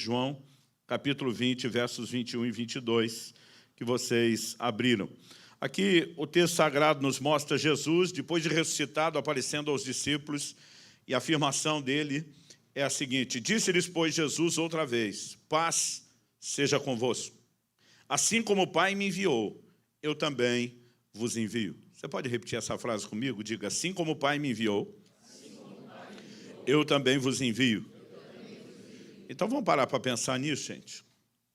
João, capítulo 20, versos 21 e 22, que vocês abriram. Aqui o texto sagrado nos mostra Jesus, depois de ressuscitado, aparecendo aos discípulos, e a afirmação dele é a seguinte: disse-lhes, pois, Jesus outra vez: paz seja convosco. Assim como o Pai me enviou, eu também vos envio. Você pode repetir essa frase comigo? Diga: assim como o Pai me enviou, eu também vos envio. Então vamos parar para pensar nisso, gente.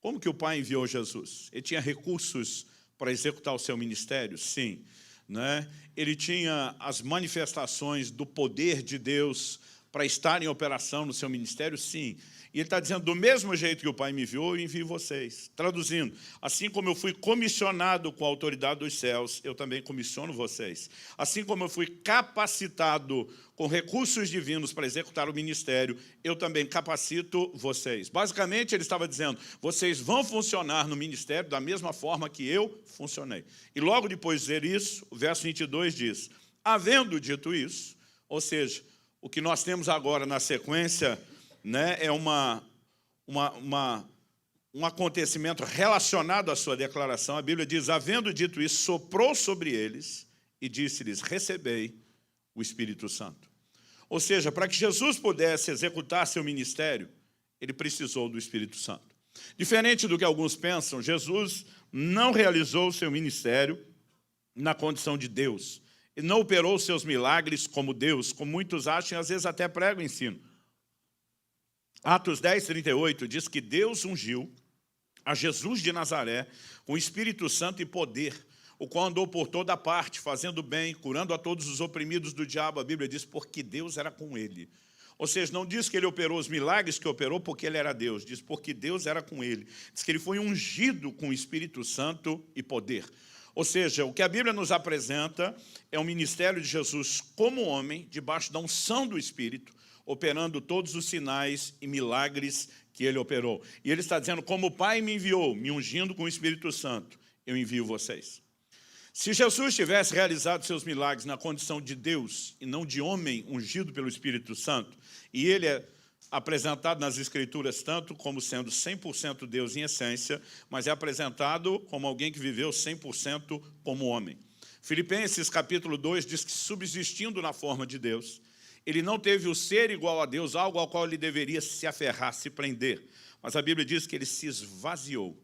Como que o Pai enviou Jesus? Ele tinha recursos para executar o seu ministério? Sim. Né? Ele tinha as manifestações do poder de Deus para estar em operação no seu ministério? Sim. E ele está dizendo, do mesmo jeito que o Pai me enviou, eu envio vocês. Traduzindo, assim como eu fui comissionado com a autoridade dos céus, eu também comissiono vocês. Assim como eu fui capacitado com recursos divinos para executar o ministério, eu também capacito vocês. Basicamente, ele estava dizendo, vocês vão funcionar no ministério da mesma forma que eu funcionei. E logo depois de dizer isso, o verso 22 diz, havendo dito isso, ou seja, o que nós temos agora na sequência, né, é um acontecimento relacionado à sua declaração. A Bíblia diz, havendo dito isso, soprou sobre eles e disse-lhes, recebei o Espírito Santo. Ou seja, para que Jesus pudesse executar seu ministério, ele precisou do Espírito Santo. Diferente do que alguns pensam, Jesus não realizou o seu ministério na condição de Deus. Ele não operou seus milagres como Deus, como muitos acham e às vezes até pregam e ensinam. Atos 10, 38 diz que Deus ungiu a Jesus de Nazaré com Espírito Santo e poder, o qual andou por toda parte, fazendo bem, curando a todos os oprimidos do diabo. A Bíblia diz, porque Deus era com ele. Ou seja, não diz que ele operou os milagres que operou porque ele era Deus, diz porque Deus era com ele. Diz que ele foi ungido com Espírito Santo e poder. Ou seja, o que a Bíblia nos apresenta é o ministério de Jesus como homem, debaixo da unção do Espírito, operando todos os sinais e milagres que ele operou. E ele está dizendo, como o Pai me enviou, me ungindo com o Espírito Santo, eu envio vocês. Se Jesus tivesse realizado seus milagres na condição de Deus e não de homem ungido pelo Espírito Santo, e ele é apresentado nas Escrituras tanto como sendo 100% Deus em essência, mas é apresentado como alguém que viveu 100% como homem. Filipenses capítulo 2 diz que subsistindo na forma de Deus, ele não teve o ser igual a Deus, algo ao qual ele deveria se aferrar, se prender. Mas a Bíblia diz que ele se esvaziou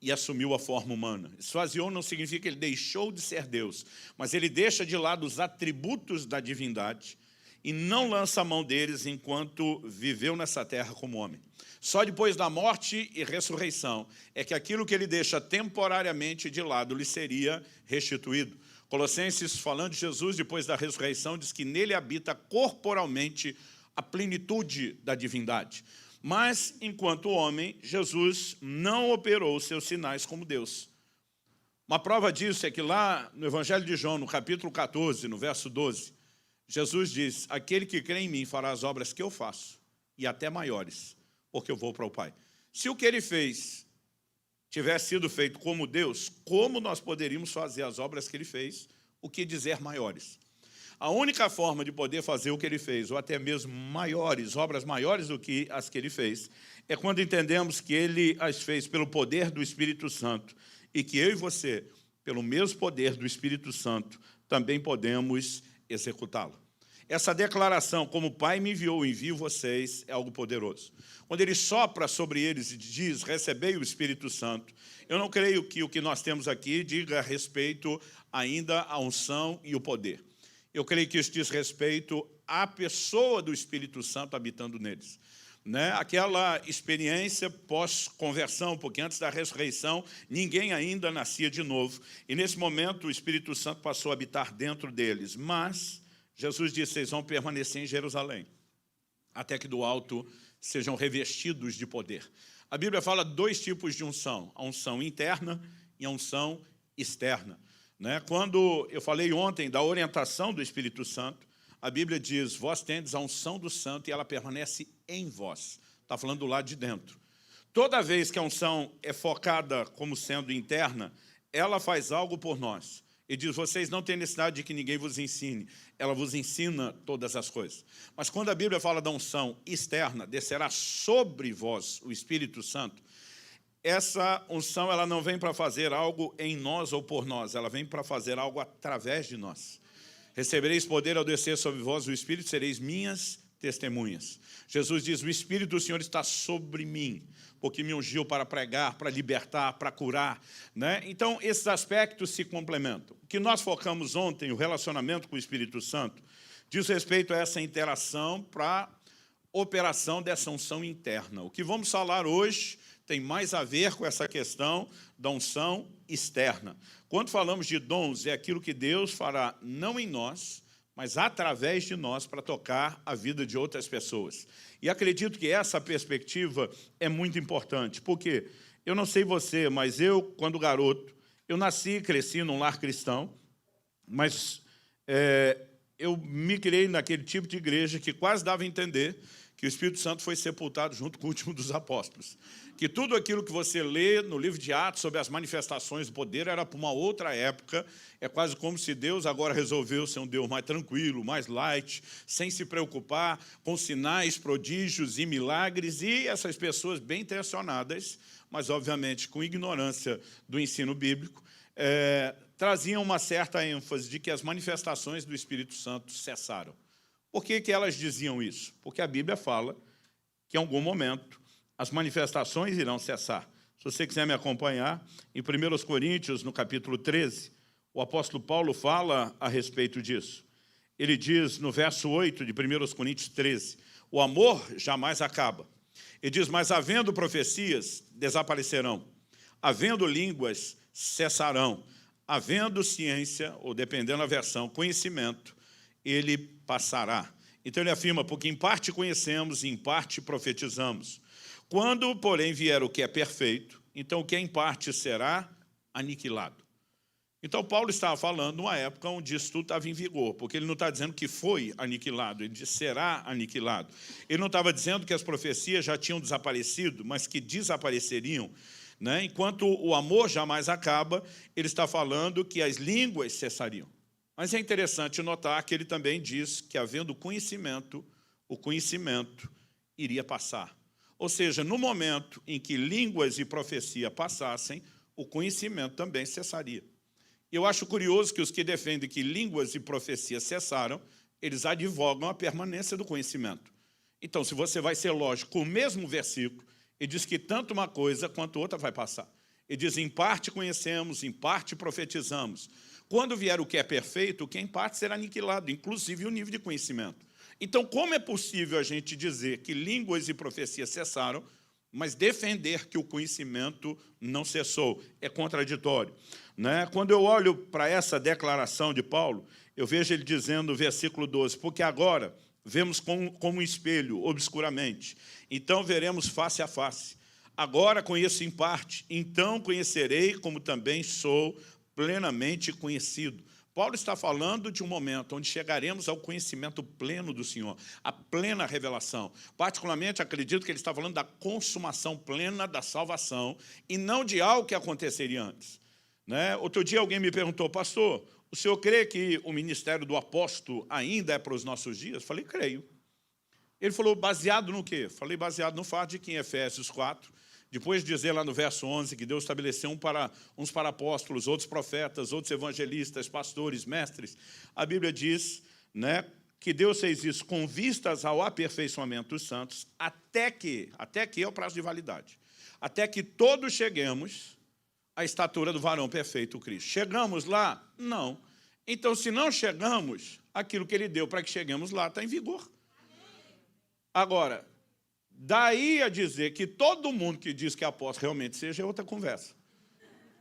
e assumiu a forma humana. Esvaziou não significa que ele deixou de ser Deus, mas ele deixa de lado os atributos da divindade e não lança a mão deles enquanto viveu nessa terra como homem. Só depois da morte e ressurreição é que aquilo que ele deixa temporariamente de lado lhe seria restituído. Colossenses, falando de Jesus, depois da ressurreição, diz que nele habita corporalmente a plenitude da divindade. Mas, enquanto homem, Jesus não operou os seus sinais como Deus. Uma prova disso é que lá no Evangelho de João, no capítulo 14, no verso 12, Jesus diz, aquele que crê em mim fará as obras que eu faço, e até maiores, porque eu vou para o Pai. Se o que ele fez tivesse sido feito como Deus, como nós poderíamos fazer as obras que ele fez, o que dizer maiores? A única forma de poder fazer o que ele fez, ou até mesmo maiores, obras maiores do que as que ele fez, é quando entendemos que ele as fez pelo poder do Espírito Santo e que eu e você, pelo mesmo poder do Espírito Santo, também podemos executá-lo. Essa declaração, como o Pai me enviou, envio vocês, é algo poderoso. Quando ele sopra sobre eles e diz, recebei o Espírito Santo, eu não creio que o que nós temos aqui diga respeito ainda à unção e o poder. Eu creio que isso diz respeito à pessoa do Espírito Santo habitando neles. Né? Aquela experiência pós-conversão, porque antes da ressurreição, ninguém ainda nascia de novo. E nesse momento o Espírito Santo passou a habitar dentro deles. Mas Jesus disse, vocês vão permanecer em Jerusalém, até que do alto sejam revestidos de poder. A Bíblia fala de dois tipos de unção, a unção interna e a unção externa. Né? Quando eu falei ontem da orientação do Espírito Santo, a Bíblia diz, vós tendes a unção do Santo e ela permanece em vós. Está falando do lado de dentro. Toda vez que a unção é focada como sendo interna, ela faz algo por nós. Ele diz, vocês não têm necessidade de que ninguém vos ensine. Ela vos ensina todas as coisas. Mas quando a Bíblia fala da unção externa, descerá sobre vós o Espírito Santo, essa unção ela não vem para fazer algo em nós ou por nós, ela vem para fazer algo através de nós. Recebereis poder ao descer sobre vós o Espírito, sereis minhas testemunhas. Jesus diz, o Espírito do Senhor está sobre mim, porque me ungiu para pregar, para libertar, para curar, né? Então, esses aspectos se complementam. O que nós focamos ontem, o relacionamento com o Espírito Santo, diz respeito a essa interação para operação dessa unção interna. O que vamos falar hoje tem mais a ver com essa questão da unção externa. Quando falamos de dons, é aquilo que Deus fará não em nós, mas através de nós para tocar a vida de outras pessoas. E acredito que essa perspectiva é muito importante, porque eu não sei você, mas eu, quando garoto, eu nasci e cresci num lar cristão, mas eu me criei naquele tipo de igreja que quase dava a entender que o Espírito Santo foi sepultado junto com o último dos apóstolos. Que tudo aquilo que você lê no livro de Atos sobre as manifestações do poder era para uma outra época. É quase como se Deus agora resolveu ser um Deus mais tranquilo, mais light, sem se preocupar com sinais, prodígios e milagres. E essas pessoas bem intencionadas, mas obviamente com ignorância do ensino bíblico, traziam uma certa ênfase de que as manifestações do Espírito Santo cessaram. Por que elas diziam isso? Porque a Bíblia fala que em algum momento as manifestações irão cessar. Se você quiser me acompanhar, em 1 Coríntios, no capítulo 13, o apóstolo Paulo fala a respeito disso. Ele diz no verso 8 de 1 Coríntios 13, o amor jamais acaba. Ele diz, mas havendo profecias, desaparecerão. Havendo línguas, cessarão. Havendo ciência, ou dependendo da versão, conhecimento, ele passará. Então ele afirma, porque em parte conhecemos e em parte profetizamos. Quando, porém, vier o que é perfeito, então o que é em parte será aniquilado. Então Paulo estava falando numa época onde isso tudo estava em vigor, porque ele não está dizendo que foi aniquilado, ele diz será aniquilado. Ele não estava dizendo que as profecias já tinham desaparecido, mas que desapareceriam, né? Enquanto o amor jamais acaba, ele está falando que as línguas cessariam. Mas é interessante notar que ele também diz que, havendo conhecimento, o conhecimento iria passar. Ou seja, no momento em que línguas e profecia passassem, o conhecimento também cessaria. Eu acho curioso que os que defendem que línguas e profecia cessaram, eles advogam a permanência do conhecimento. Então, se você vai ser lógico, com o mesmo versículo, ele diz que tanto uma coisa quanto outra vai passar. Ele diz, em parte conhecemos, em parte profetizamos. Quando vier o que é perfeito, o que é em parte será aniquilado, inclusive o nível de conhecimento. Então, como é possível a gente dizer que línguas e profecias cessaram, mas defender que o conhecimento não cessou? É contraditório, né? Quando eu olho para essa declaração de Paulo, eu vejo ele dizendo no versículo 12, porque agora vemos como um espelho, obscuramente, então veremos face a face. Agora conheço em parte, então conhecerei como também sou plenamente conhecido. Paulo está falando de um momento onde chegaremos ao conhecimento pleno do Senhor, a plena revelação. Particularmente, acredito que ele está falando da consumação plena da salvação e não de algo que aconteceria antes, né? Outro dia alguém me perguntou, pastor, o senhor crê que o ministério do apóstolo ainda é para os nossos dias? Falei, creio. Ele falou, baseado no quê? Falei, baseado no fato de que em Efésios 4, depois de dizer lá no verso 11 que Deus estabeleceu uns para apóstolos, outros profetas, outros evangelistas, pastores, mestres, a Bíblia diz, né, que Deus fez isso com vistas ao aperfeiçoamento dos santos, até que é o prazo de validade, até que todos cheguemos à estatura do varão perfeito, o Cristo. Chegamos lá? Não. Então, se não chegamos, aquilo que ele deu para que cheguemos lá está em vigor. Agora, daí a dizer que todo mundo que diz que é apóstolo realmente seja é outra conversa.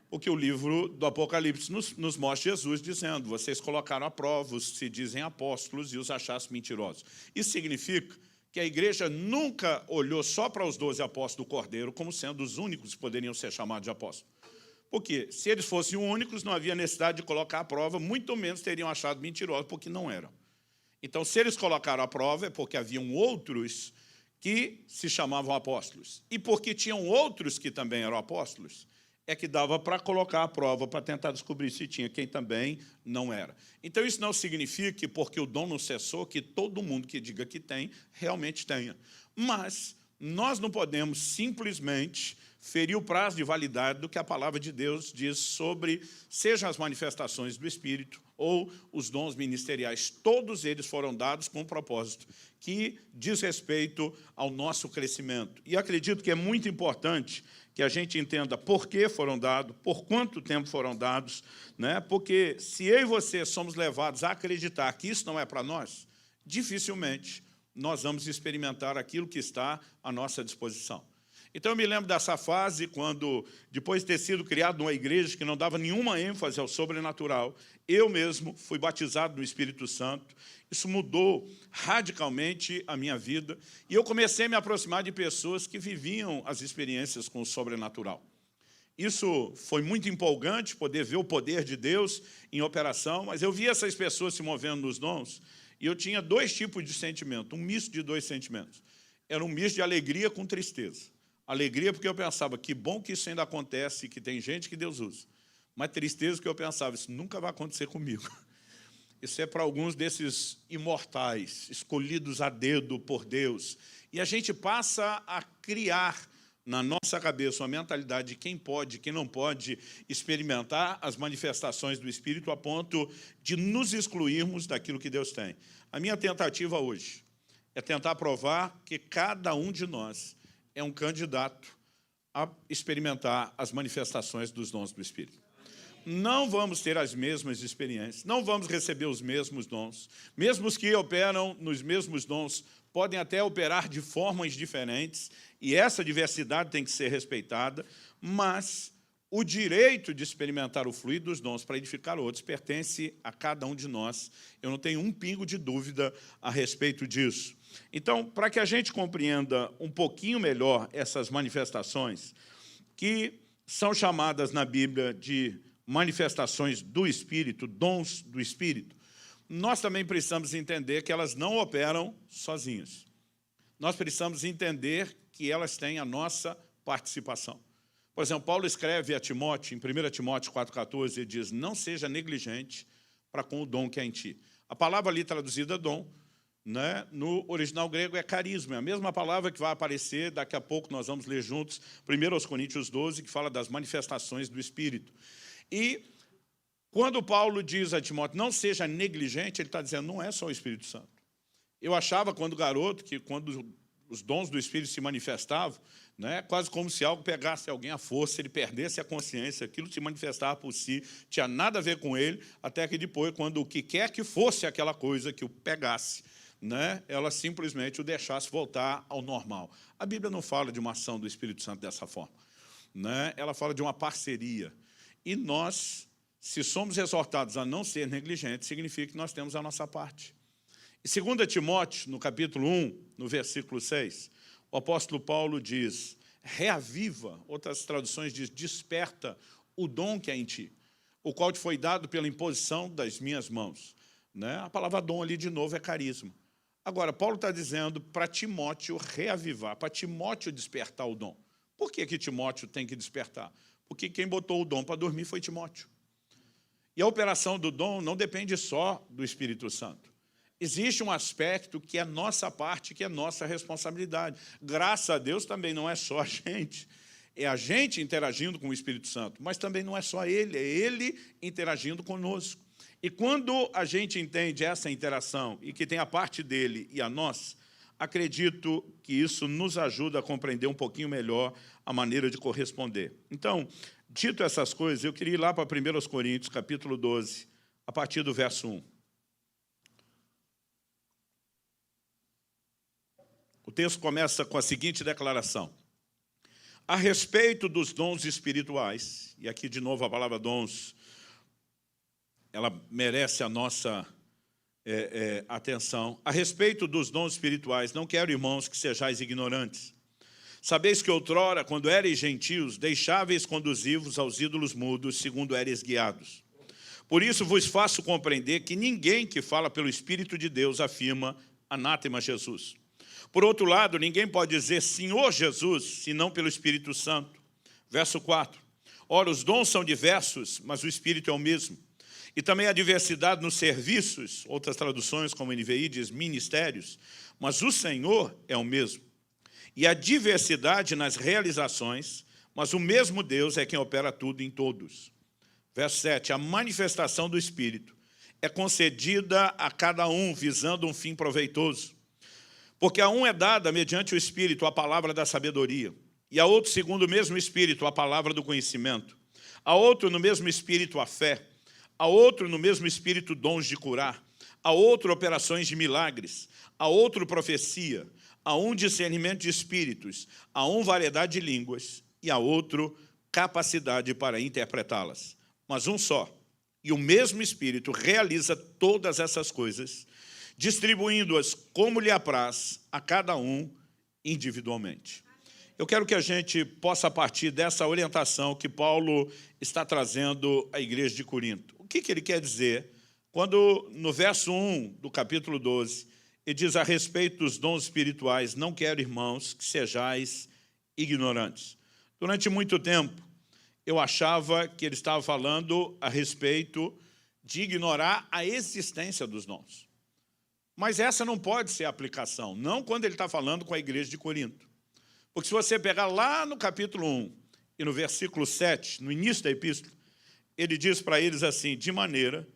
Porque o livro do Apocalipse nos mostra Jesus dizendo, vocês colocaram à prova os que se dizem apóstolos e os achassem mentirosos. Isso significa que a igreja nunca olhou só para os 12 apóstolos do Cordeiro como sendo os únicos que poderiam ser chamados de apóstolos. Porque se eles fossem únicos, não havia necessidade de colocar à prova, muito menos teriam achado mentirosos, porque não eram. Então, se eles colocaram à prova, é porque haviam outros que se chamavam apóstolos. E porque tinham outros que também eram apóstolos, é que dava para colocar a prova, para tentar descobrir se tinha quem também não era. Então, isso não significa que, porque o dom não cessou, que todo mundo que diga que tem, realmente tenha. Mas nós não podemos simplesmente ferir o prazo de validade do que a palavra de Deus diz sobre, sejam as manifestações do Espírito ou os dons ministeriais. Todos eles foram dados com um propósito que diz respeito ao nosso crescimento. E acredito que é muito importante que a gente entenda por que foram dados, por quanto tempo foram dados, né? Porque se eu e você somos levados a acreditar que isso não é para nós, dificilmente nós vamos experimentar aquilo que está à nossa disposição. Então, eu me lembro dessa fase, quando, depois de ter sido criado numa igreja que não dava nenhuma ênfase ao sobrenatural, eu mesmo fui batizado no Espírito Santo. Isso mudou radicalmente a minha vida. E eu comecei a me aproximar de pessoas que viviam as experiências com o sobrenatural. Isso foi muito empolgante, poder ver o poder de Deus em operação, mas eu via essas pessoas se movendo nos dons, e eu tinha dois tipos de sentimento, um misto de dois sentimentos. Era um misto de alegria com tristeza. Alegria porque eu pensava, que bom que isso ainda acontece, que tem gente que Deus usa. Mas tristeza porque eu pensava, isso nunca vai acontecer comigo. Isso é para alguns desses imortais, escolhidos a dedo por Deus. E a gente passa a criar na nossa cabeça uma mentalidade de quem pode, quem não pode experimentar as manifestações do Espírito a ponto de nos excluirmos daquilo que Deus tem. A minha tentativa hoje é tentar provar que cada um de nós é um candidato a experimentar as manifestações dos dons do Espírito. Não vamos ter as mesmas experiências, não vamos receber os mesmos dons. Mesmo os que operam nos mesmos dons podem até operar de formas diferentes, e essa diversidade tem que ser respeitada, mas o direito de experimentar o fluir dos dons para edificar outros pertence a cada um de nós. Eu não tenho um pingo de dúvida a respeito disso. Então, para que a gente compreenda um pouquinho melhor essas manifestações, que são chamadas na Bíblia de manifestações do Espírito, dons do Espírito, nós também precisamos entender que elas não operam sozinhas. Nós precisamos entender que elas têm a nossa participação. Por exemplo, Paulo escreve a Timóteo, em 1 Timóteo 4,14, ele diz, não seja negligente para com o dom que há em ti. A palavra ali traduzida dom, né, no original grego é carisma, é a mesma palavra que vai aparecer, daqui a pouco nós vamos ler juntos, 1 Coríntios 12, que fala das manifestações do Espírito. E quando Paulo diz a Timóteo, não seja negligente, ele está dizendo, não é só o Espírito Santo. Eu achava, quando garoto, que quando os dons do Espírito se manifestavam, né, quase como se algo pegasse alguém à força, ele perdesse a consciência, aquilo se manifestava por si, tinha nada a ver com ele, até que depois, quando o que quer que fosse aquela coisa que o pegasse, né, ela simplesmente o deixasse voltar ao normal. A Bíblia não fala de uma ação do Espírito Santo dessa forma, né? Ela fala de uma parceria. E nós, se somos exortados a não ser negligentes, significa que nós temos a nossa parte. Em 2 Timóteo, no capítulo 1, no versículo 6, o apóstolo Paulo diz, reaviva, outras traduções diz, desperta o dom que há em ti, o qual te foi dado pela imposição das minhas mãos. Né? A palavra dom ali, de novo, é carisma. Agora, Paulo está dizendo para Timóteo reavivar, para Timóteo despertar o dom. Por que Timóteo tem que despertar? Porque quem botou o dom para dormir foi Timóteo. E a operação do dom não depende só do Espírito Santo. Existe um aspecto que é nossa parte, que é nossa responsabilidade. Graças a Deus também não é só a gente. É a gente interagindo com o Espírito Santo, mas também não é só ele, é ele interagindo conosco. E quando a gente entende essa interação e que tem a parte dele e a nossa, acredito que isso nos ajuda a compreender um pouquinho melhor a maneira de corresponder. Então, dito essas coisas, eu queria ir lá para 1 Coríntios, capítulo 12, a partir do verso 1. O texto começa com a seguinte declaração. A respeito dos dons espirituais, e aqui de novo a palavra dons, ela merece a nossa atenção. A respeito dos dons espirituais, não quero, irmãos, que sejais ignorantes. Sabeis que outrora, quando éreis gentios, deixáveis conduzir-vos aos ídolos mudos, segundo éreis guiados. Por isso vos faço compreender que ninguém que fala pelo Espírito de Deus afirma anátema Jesus. Por outro lado, ninguém pode dizer Senhor Jesus, senão pelo Espírito Santo. Verso 4. Ora, os dons são diversos, mas o Espírito é o mesmo. E também há diversidade nos serviços, outras traduções, como NVI, diz ministérios, mas o Senhor é o mesmo. E há diversidade nas realizações, mas o mesmo Deus é quem opera tudo em todos. Verso 7, a manifestação do Espírito é concedida a cada um, visando um fim proveitoso. Porque a um é dada, mediante o Espírito, a palavra da sabedoria, e a outro, segundo o mesmo Espírito, a palavra do conhecimento, a outro, no mesmo Espírito, a fé, a outro, no mesmo Espírito, dons de curar, a outro, operações de milagres, a outro, profecia, a um, discernimento de espíritos, a um, variedade de línguas, e a outro, capacidade para interpretá-las. Mas um só, e o mesmo Espírito realiza todas essas coisas, distribuindo-as como lhe apraz a cada um individualmente. Eu quero que a gente possa partir dessa orientação que Paulo está trazendo à igreja de Corinto. O que ele quer dizer quando, no verso 1 do capítulo 12, ele diz a respeito dos dons espirituais, não quero, irmãos, que sejais ignorantes. Durante muito tempo, eu achava que ele estava falando a respeito de ignorar a existência dos dons. Mas essa não pode ser a aplicação, não quando ele está falando com a igreja de Corinto. Porque se você pegar lá no capítulo 1 e no versículo 7, no início da epístola, ele diz para eles assim, de maneira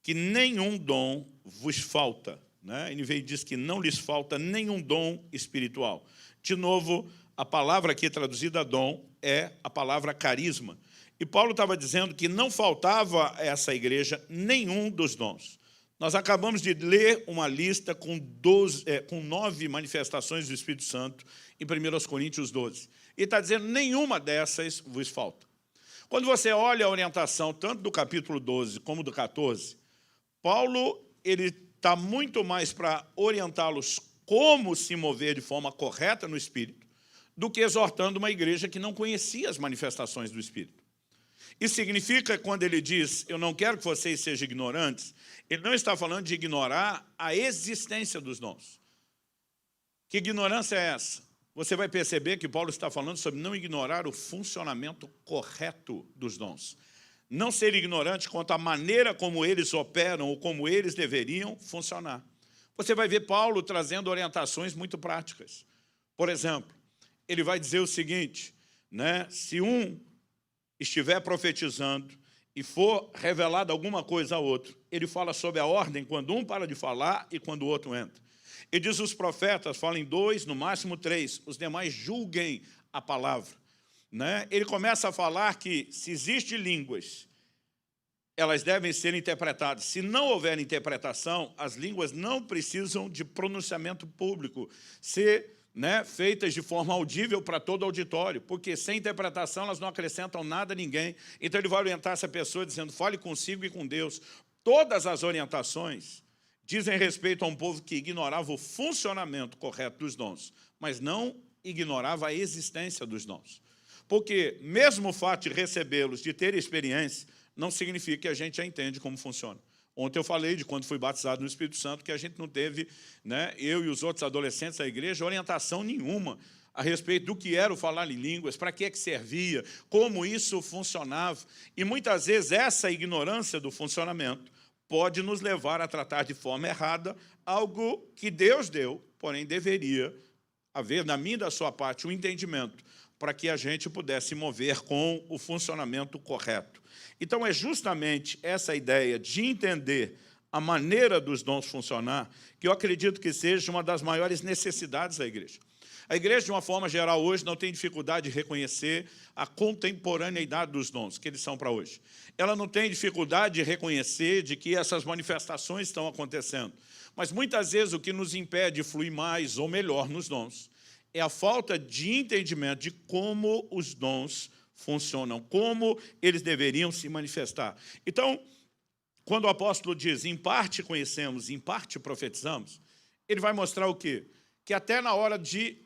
que nenhum dom vos falta. Né? NVI diz que não lhes falta nenhum dom espiritual. De novo, a palavra aqui traduzida dom é a palavra carisma. E Paulo estava dizendo que não faltava a essa igreja nenhum dos dons. Nós acabamos de ler uma lista com 9 manifestações do Espírito Santo em 1 Coríntios 12. E está dizendo, nenhuma dessas vos falta. Quando você olha a orientação tanto do capítulo 12 como do 14, Paulo está muito mais para orientá-los como se mover de forma correta no Espírito, do que exortando uma igreja que não conhecia as manifestações do Espírito. Isso significa, quando ele diz, eu não quero que vocês sejam ignorantes, ele não está falando de ignorar a existência dos dons. Que ignorância é essa? Você vai perceber que Paulo está falando sobre não ignorar o funcionamento correto dos dons. Não ser ignorante quanto à maneira como eles operam ou como eles deveriam funcionar. Você vai ver Paulo trazendo orientações muito práticas. Por exemplo, ele vai dizer o seguinte, né? Se um estiver profetizando e for revelado alguma coisa a outro, ele fala sobre a ordem quando um para de falar e quando o outro entra. Ele diz, os profetas falem 2, no máximo 3, os demais julguem a palavra. Né? Ele começa a falar que se existem línguas, elas devem ser interpretadas. Se não houver interpretação, as línguas não precisam de pronunciamento público, ser feitas de forma audível para todo o auditório, porque sem interpretação elas não acrescentam nada a ninguém. Então ele vai orientar essa pessoa dizendo, fale consigo e com Deus. Todas as orientações dizem respeito a um povo que ignorava o funcionamento correto dos dons, mas não ignorava a existência dos dons. Porque mesmo o fato de recebê-los, de ter experiência, não significa que a gente já entende como funciona. Ontem eu falei de quando fui batizado no Espírito Santo, que a gente não teve, eu e os outros adolescentes da igreja, orientação nenhuma a respeito do que era o falar em línguas, para que servia, como isso funcionava. E muitas vezes essa ignorância do funcionamento pode nos levar a tratar de forma errada algo que Deus deu, porém deveria haver, na minha e da sua parte, um entendimento para que a gente pudesse mover com o funcionamento correto. Então, é justamente essa ideia de entender a maneira dos dons funcionar que eu acredito que seja uma das maiores necessidades da igreja. A igreja, de uma forma geral, hoje não tem dificuldade de reconhecer a contemporaneidade dos dons, que eles são para hoje. Ela não tem dificuldade de reconhecer de que essas manifestações estão acontecendo. Mas, muitas vezes, o que nos impede de fluir mais ou melhor nos dons é a falta de entendimento de como os dons funcionam, como eles deveriam se manifestar. Então, quando o apóstolo diz, em parte conhecemos, em parte profetizamos, ele vai mostrar o quê? Que até na hora de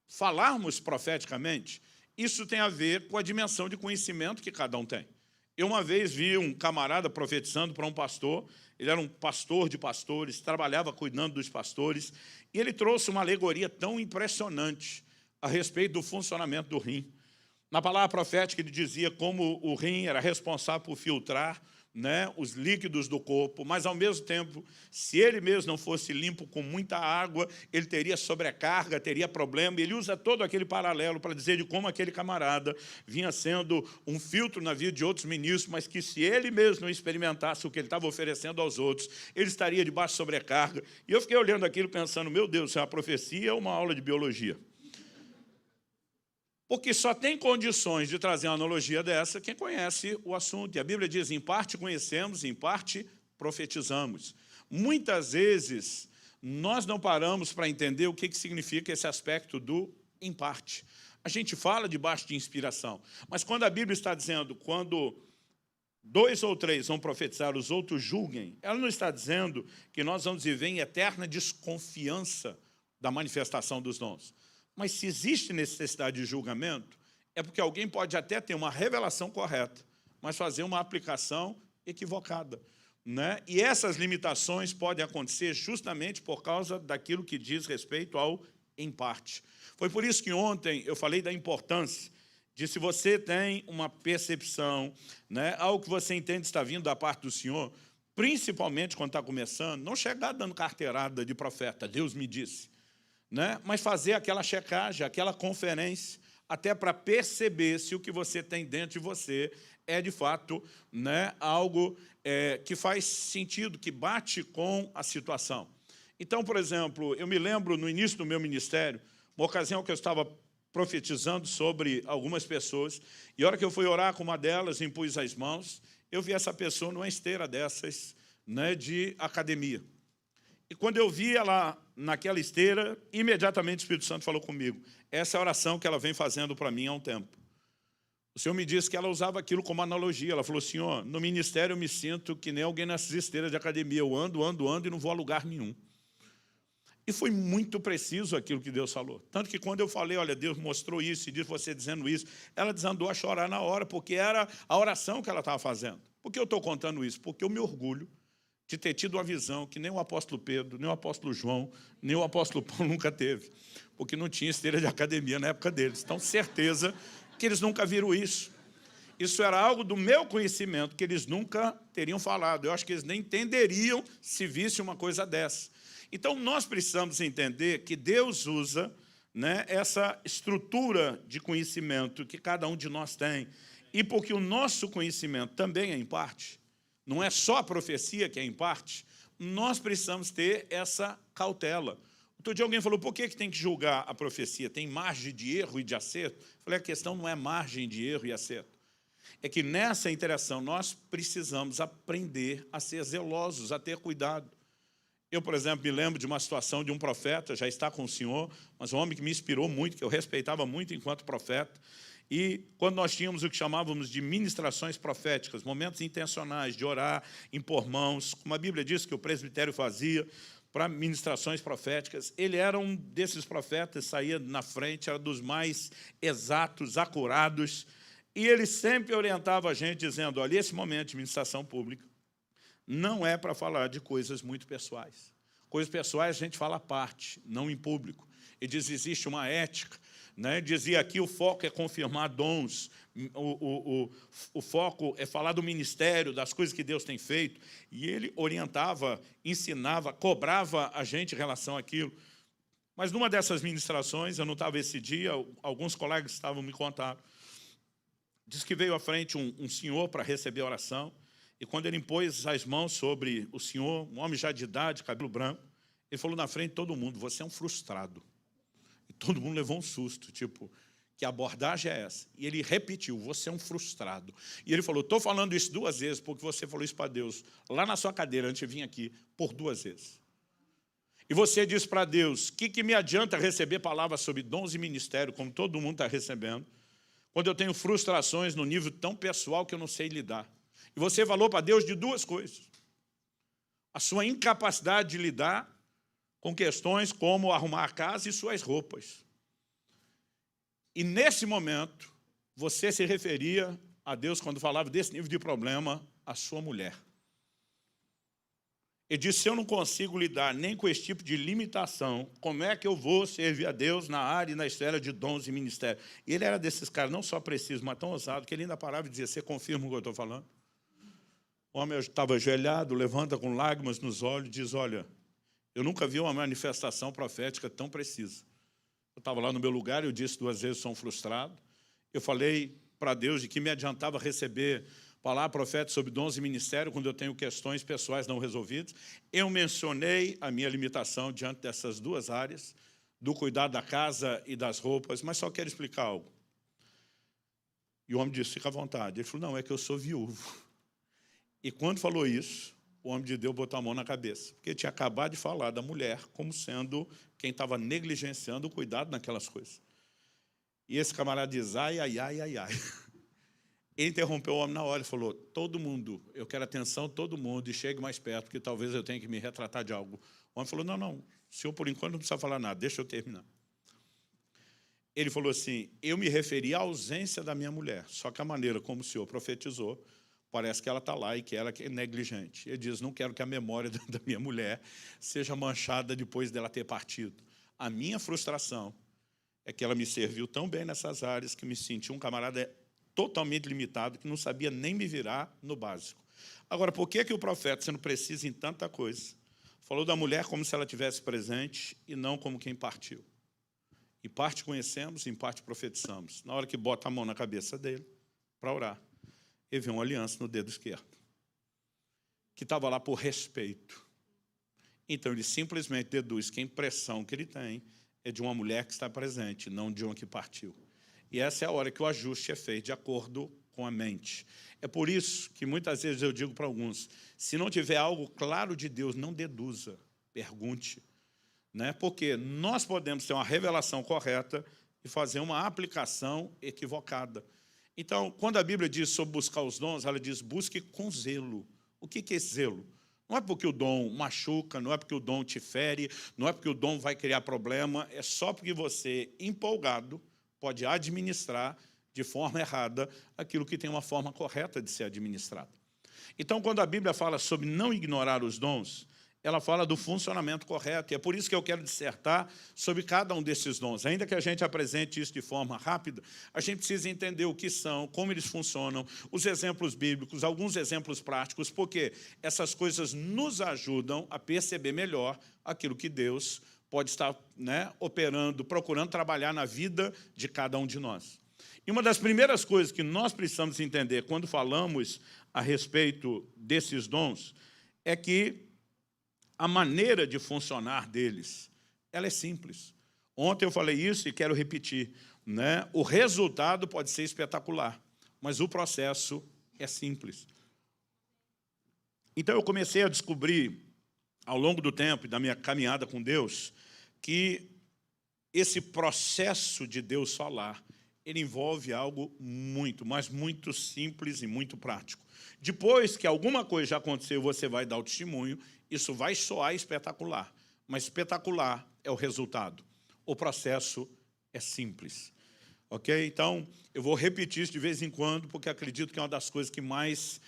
falarmos profeticamente, isso tem a ver com a dimensão de conhecimento que cada um tem. Eu uma vez vi um camarada profetizando para um pastor, ele era um pastor de pastores, trabalhava cuidando dos pastores, e ele trouxe uma alegoria tão impressionante a respeito do funcionamento do rim. Na palavra profética, ele dizia como o rim era responsável por filtrar, né, os líquidos do corpo, mas, ao mesmo tempo, se ele mesmo não fosse limpo com muita água, ele teria sobrecarga, teria problema. Ele usa todo aquele paralelo para dizer de como aquele camarada vinha sendo um filtro na vida de outros ministros, mas que, se ele mesmo não experimentasse o que ele estava oferecendo aos outros, ele estaria debaixo de sobrecarga. E eu fiquei olhando aquilo pensando, meu Deus, isso é uma profecia ou uma aula de biologia? Porque só tem condições de trazer uma analogia dessa quem conhece o assunto. E a Bíblia diz, em parte conhecemos, em parte profetizamos. Muitas vezes, nós não paramos para entender o que significa esse aspecto do em parte. A gente fala debaixo de inspiração, mas quando a Bíblia está dizendo, quando 2 ou 3 vão profetizar, os outros julguem, ela não está dizendo que nós vamos viver em eterna desconfiança da manifestação dos dons. Mas se existe necessidade de julgamento, é porque alguém pode até ter uma revelação correta, mas fazer uma aplicação equivocada, né? E essas limitações podem acontecer justamente por causa daquilo que diz respeito ao em parte. Foi por isso que ontem eu falei da importância de, se você tem uma percepção, né, algo que você entende está vindo da parte do Senhor, principalmente quando está começando, não chegar dando carteirada de profeta, Deus me disse, né? Mas fazer aquela checagem, aquela conferência, até para perceber se o que você tem dentro de você é, de fato, né, algo que faz sentido, que bate com a situação. Então, por exemplo, eu me lembro, no início do meu ministério, uma ocasião que eu estava profetizando sobre algumas pessoas, e a hora que eu fui orar com uma delas, impus as mãos, eu vi essa pessoa numa esteira dessas, né, de academia. E quando eu vi ela naquela esteira, imediatamente o Espírito Santo falou comigo. Essa é a oração que ela vem fazendo para mim há um tempo. O Senhor me disse que ela usava aquilo como analogia. Ela falou, Senhor, no ministério eu me sinto que nem alguém nessas esteiras de academia. Eu ando e não vou a lugar nenhum. E foi muito preciso aquilo que Deus falou. Tanto que quando eu falei, olha, Deus mostrou isso e disse você dizendo isso, ela desandou a chorar na hora, porque era a oração que ela estava fazendo. Por que eu estou contando isso? Porque eu me orgulho de ter tido uma visão que nem o apóstolo Pedro, nem o apóstolo João, nem o apóstolo Paulo nunca teve, porque não tinha esteira de academia na época deles. Então, certeza que eles nunca viram isso. Isso era algo do meu conhecimento que eles nunca teriam falado. Eu acho que eles nem entenderiam se visse uma coisa dessa. Então, nós precisamos entender que Deus usa, né, essa estrutura de conhecimento que cada um de nós tem, e porque o nosso conhecimento também é em parte, não é só a profecia que é em parte, nós precisamos ter essa cautela. Outro dia alguém falou, por que tem que julgar a profecia? Tem margem de erro e de acerto? Eu falei, a questão não é margem de erro e acerto. É que nessa interação nós precisamos aprender a ser zelosos, a ter cuidado. Eu, por exemplo, me lembro de uma situação de um profeta, já está com o Senhor, mas um homem que me inspirou muito, que eu respeitava muito enquanto profeta. E quando nós tínhamos o que chamávamos de ministrações proféticas, momentos intencionais de orar, impor mãos, como a Bíblia diz que o presbitério fazia para ministrações proféticas, ele era um desses profetas, saía na frente, era dos mais exatos, acurados, e ele sempre orientava a gente dizendo, olha, esse momento de ministração pública não é para falar de coisas muito pessoais. Coisas pessoais a gente fala à parte, não em público. Ele diz, existe uma ética, né? Dizia aqui, o foco é confirmar dons, o foco é falar do ministério, das coisas que Deus tem feito, e ele orientava, ensinava, cobrava a gente em relação àquilo. Mas numa dessas ministrações, eu não estava esse dia, alguns colegas estavam me contando, diz que veio à frente um senhor para receber a oração, e quando ele impôs as mãos sobre o senhor, um homem já de idade, cabelo branco, ele falou na frente de todo mundo, você é um frustrado. E todo mundo levou um susto, tipo, que abordagem é essa? E ele repetiu, você é um frustrado. E ele falou, estou falando isso 2 vezes, porque você falou isso para Deus, lá na sua cadeira, antes de vir aqui, por 2 vezes. E você diz para Deus, o que me adianta receber palavras sobre dons e ministério, como todo mundo está recebendo, quando eu tenho frustrações no nível tão pessoal que eu não sei lidar. E você falou para Deus de 2 coisas. A sua incapacidade de lidar com questões como arrumar a casa e suas roupas. E nesse momento, você se referia a Deus, quando falava desse nível de problema, a sua mulher. Ele disse, se eu não consigo lidar nem com esse tipo de limitação, como é que eu vou servir a Deus na área e na esfera de dons e ministério? E ele era desses caras, não só preciso, mas tão ousado, que ele ainda parava e dizia, você confirma o que eu estou falando? O homem estava ajoelhado, levanta com lágrimas nos olhos e diz, olha, eu nunca vi uma manifestação profética tão precisa. Eu estava lá no meu lugar, eu disse 2 vezes, sou um frustrado. Eu falei para Deus de que me adiantava receber palavra profética sobre dons e ministério quando eu tenho questões pessoais não resolvidas. Eu mencionei a minha limitação diante dessas 2 áreas, do cuidado da casa e das roupas, mas só quero explicar algo. E o homem disse, fica à vontade. Ele falou, não, é que eu sou viúvo. E quando falou isso, o homem de Deus botou a mão na cabeça, porque ele tinha acabado de falar da mulher como sendo quem estava negligenciando o cuidado naquelas coisas. E esse camarada diz, ai, ai, ai, ai, ai. Ele interrompeu o homem na hora e falou, todo mundo, eu quero atenção, todo mundo, e chegue mais perto, porque talvez eu tenha que me retratar de algo. O homem falou, não, não, o senhor por enquanto não precisa falar nada, deixa eu terminar. Ele falou assim, eu me referi à ausência da minha mulher, só que a maneira como o senhor profetizou, parece que ela está lá e que ela é negligente. Ele diz, não quero que a memória da minha mulher seja manchada depois dela ter partido. A minha frustração é que ela me serviu tão bem nessas áreas que me senti um camarada totalmente limitado, que não sabia nem me virar no básico. Agora, por que o profeta, sendo preciso em tanta coisa, falou da mulher como se ela tivesse presente e não como quem partiu? Em parte conhecemos, em parte profetizamos. Na hora que bota a mão na cabeça dele, para orar, ele vê uma aliança no dedo esquerdo, que estava lá por respeito. Então, ele simplesmente deduz que a impressão que ele tem é de uma mulher que está presente, não de uma que partiu. E essa é a hora que o ajuste é feito de acordo com a mente. É por isso que muitas vezes eu digo para alguns, se não tiver algo claro de Deus, não deduza, pergunte. Né? Porque nós podemos ter uma revelação correta e fazer uma aplicação equivocada. Então, quando a Bíblia diz sobre buscar os dons, ela diz, busque com zelo. O que é esse zelo? Não é porque o dom machuca, não é porque o dom te fere, não é porque o dom vai criar problema, é só porque você, empolgado, pode administrar de forma errada aquilo que tem uma forma correta de ser administrado. Então, quando a Bíblia fala sobre não ignorar os dons, ela fala do funcionamento correto. E é por isso que eu quero dissertar sobre cada um desses dons. Ainda que a gente apresente isso de forma rápida, a gente precisa entender o que são, como eles funcionam, os exemplos bíblicos, alguns exemplos práticos, porque essas coisas nos ajudam a perceber melhor aquilo que Deus pode estar, né, operando, procurando trabalhar na vida de cada um de nós. E uma das primeiras coisas que nós precisamos entender quando falamos a respeito desses dons é que a maneira de funcionar deles, ela é simples. Ontem eu falei isso e quero repetir, né? O resultado pode ser espetacular, mas o processo é simples. Então eu comecei a descobrir, ao longo do tempo e da minha caminhada com Deus, que esse processo de Deus falar, ele envolve algo muito, mas muito simples e muito prático. Depois que alguma coisa já aconteceu, você vai dar o testemunho, isso vai soar espetacular, mas espetacular é o resultado. O processo é simples. Ok? Então, eu vou repetir isso de vez em quando, porque acredito que é uma das coisas que mais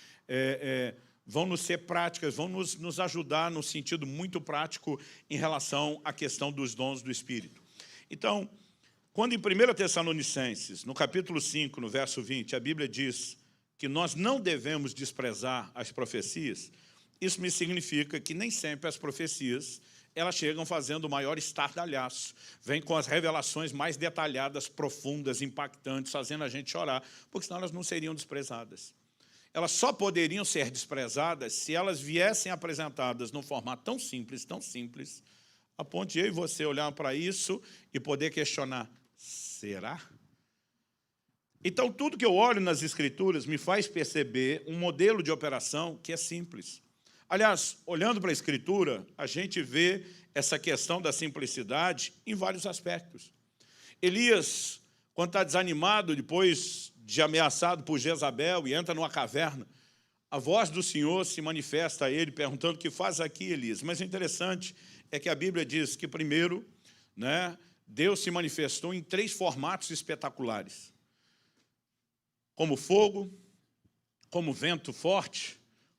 vão nos ser práticas, vão nos ajudar no sentido muito prático em relação à questão dos dons do Espírito. Então, quando em 1 Tessalonicenses, no capítulo 5, no verso 20, a Bíblia diz que nós não devemos desprezar as profecias, isso me significa que nem sempre as profecias elas chegam fazendo o maior estardalhaço, vêm com as revelações mais detalhadas, profundas, impactantes, fazendo a gente chorar, porque senão elas não seriam desprezadas. Elas só poderiam ser desprezadas se elas viessem apresentadas num formato tão simples, a ponto de eu e você olhar para isso e poder questionar, será? Então, tudo que eu olho nas Escrituras me faz perceber um modelo de operação que é simples. Aliás, olhando para a Escritura, a gente vê essa questão da simplicidade em vários aspectos. Elias, quando está desanimado, depois de ameaçado por Jezabel e entra numa caverna, a voz do Senhor se manifesta a ele, perguntando o que faz aqui, Elias. Mas o interessante é que a Bíblia diz que, primeiro, né, Deus se manifestou em 3 formatos espetaculares. Como fogo, como vento forte,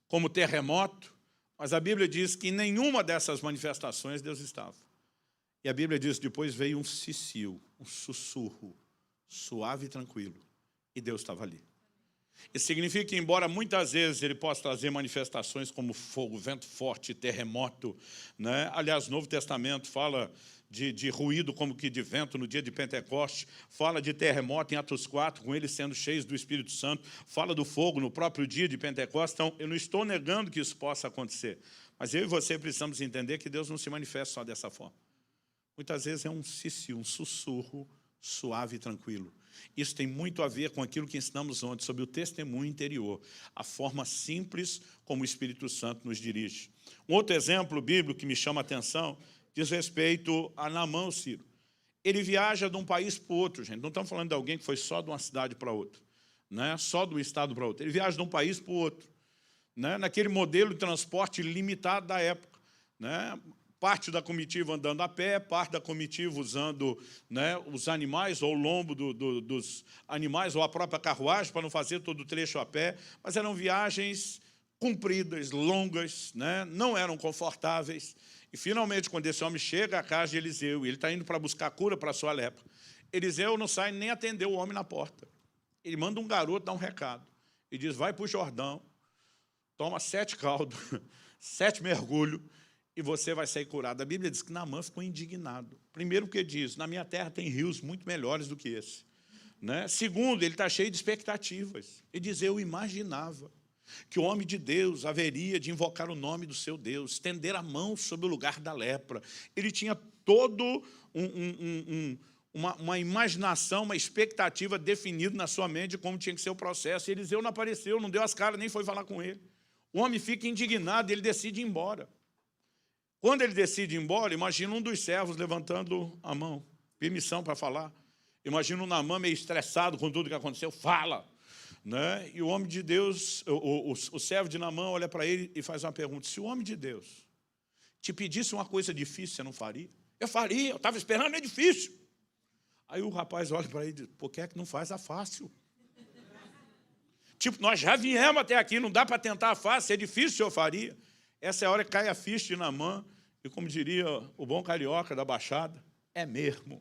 como terremoto, Mas a Bíblia diz que em nenhuma dessas manifestações Deus estava. E a Bíblia diz que depois veio um cicio, um sussurro, suave e tranquilo. E Deus estava ali. Isso significa que, embora muitas vezes ele possa trazer manifestações como fogo, vento forte, terremoto, né? Aliás, o Novo Testamento fala de ruído como que de vento no dia de Pentecoste, fala de terremoto em Atos 4, com eles sendo cheios do Espírito Santo, fala do fogo no próprio dia de Pentecoste. Então, eu não estou negando que isso possa acontecer, mas eu e você precisamos entender que Deus não se manifesta só dessa forma. Muitas vezes é um cicio, um sussurro suave e tranquilo. Isso tem muito a ver com aquilo que ensinamos ontem sobre o testemunho interior, a forma simples como o Espírito Santo nos dirige. Um outro exemplo bíblico que me chama a atenção diz respeito a Naamã, o Sírio. Ele viaja de um país para o outro, gente. Não estamos falando de alguém que foi só de uma cidade para outra, né? Só de um estado para outro. Ele viaja de um país para o outro, né? Naquele modelo de transporte limitado da época, né? Parte da comitiva andando a pé, parte da comitiva usando, né, os animais ou o lombo dos animais ou a própria carruagem para não fazer todo o trecho a pé. Mas eram viagens compridas, longas, né? Não eram confortáveis. E, finalmente, quando esse homem chega à casa de Eliseu, e ele está indo para buscar cura para a sua lepra, Eliseu não sai nem atender o homem na porta. Ele manda um garoto dar um recado. E diz, vai para o Jordão, toma 7 caldos, 7 mergulhos, e você vai sair curado. A Bíblia diz que Naamã ficou indignado. Primeiro porque diz, na minha terra tem rios muito melhores do que esse, né? Segundo, ele está cheio de expectativas. Ele diz, eu imaginava que o homem de Deus haveria de invocar o nome do seu Deus, estender a mão sobre o lugar da lepra. Ele tinha todo uma imaginação, uma expectativa definida na sua mente de como tinha que ser o processo. E Eliseu não apareceu, não deu as caras, nem foi falar com ele. O homem fica indignado e ele decide ir embora. Quando ele decide ir embora, imagina um dos servos levantando a mão, permissão para falar. Imagina um Naamã meio estressado com tudo que aconteceu, fala. Né? E o homem de Deus, o servo de Naamã olha para ele e faz uma pergunta, se o homem de Deus te pedisse uma coisa difícil, você não faria? Eu faria, eu estava esperando, é difícil. Aí o rapaz olha para ele e diz, por que é que não faz a fácil? Tipo, nós já viemos até aqui, não dá para tentar a fácil, é difícil, eu faria. Essa é a hora que cai a ficha de Naamã, e como diria o bom carioca da Baixada, é mesmo.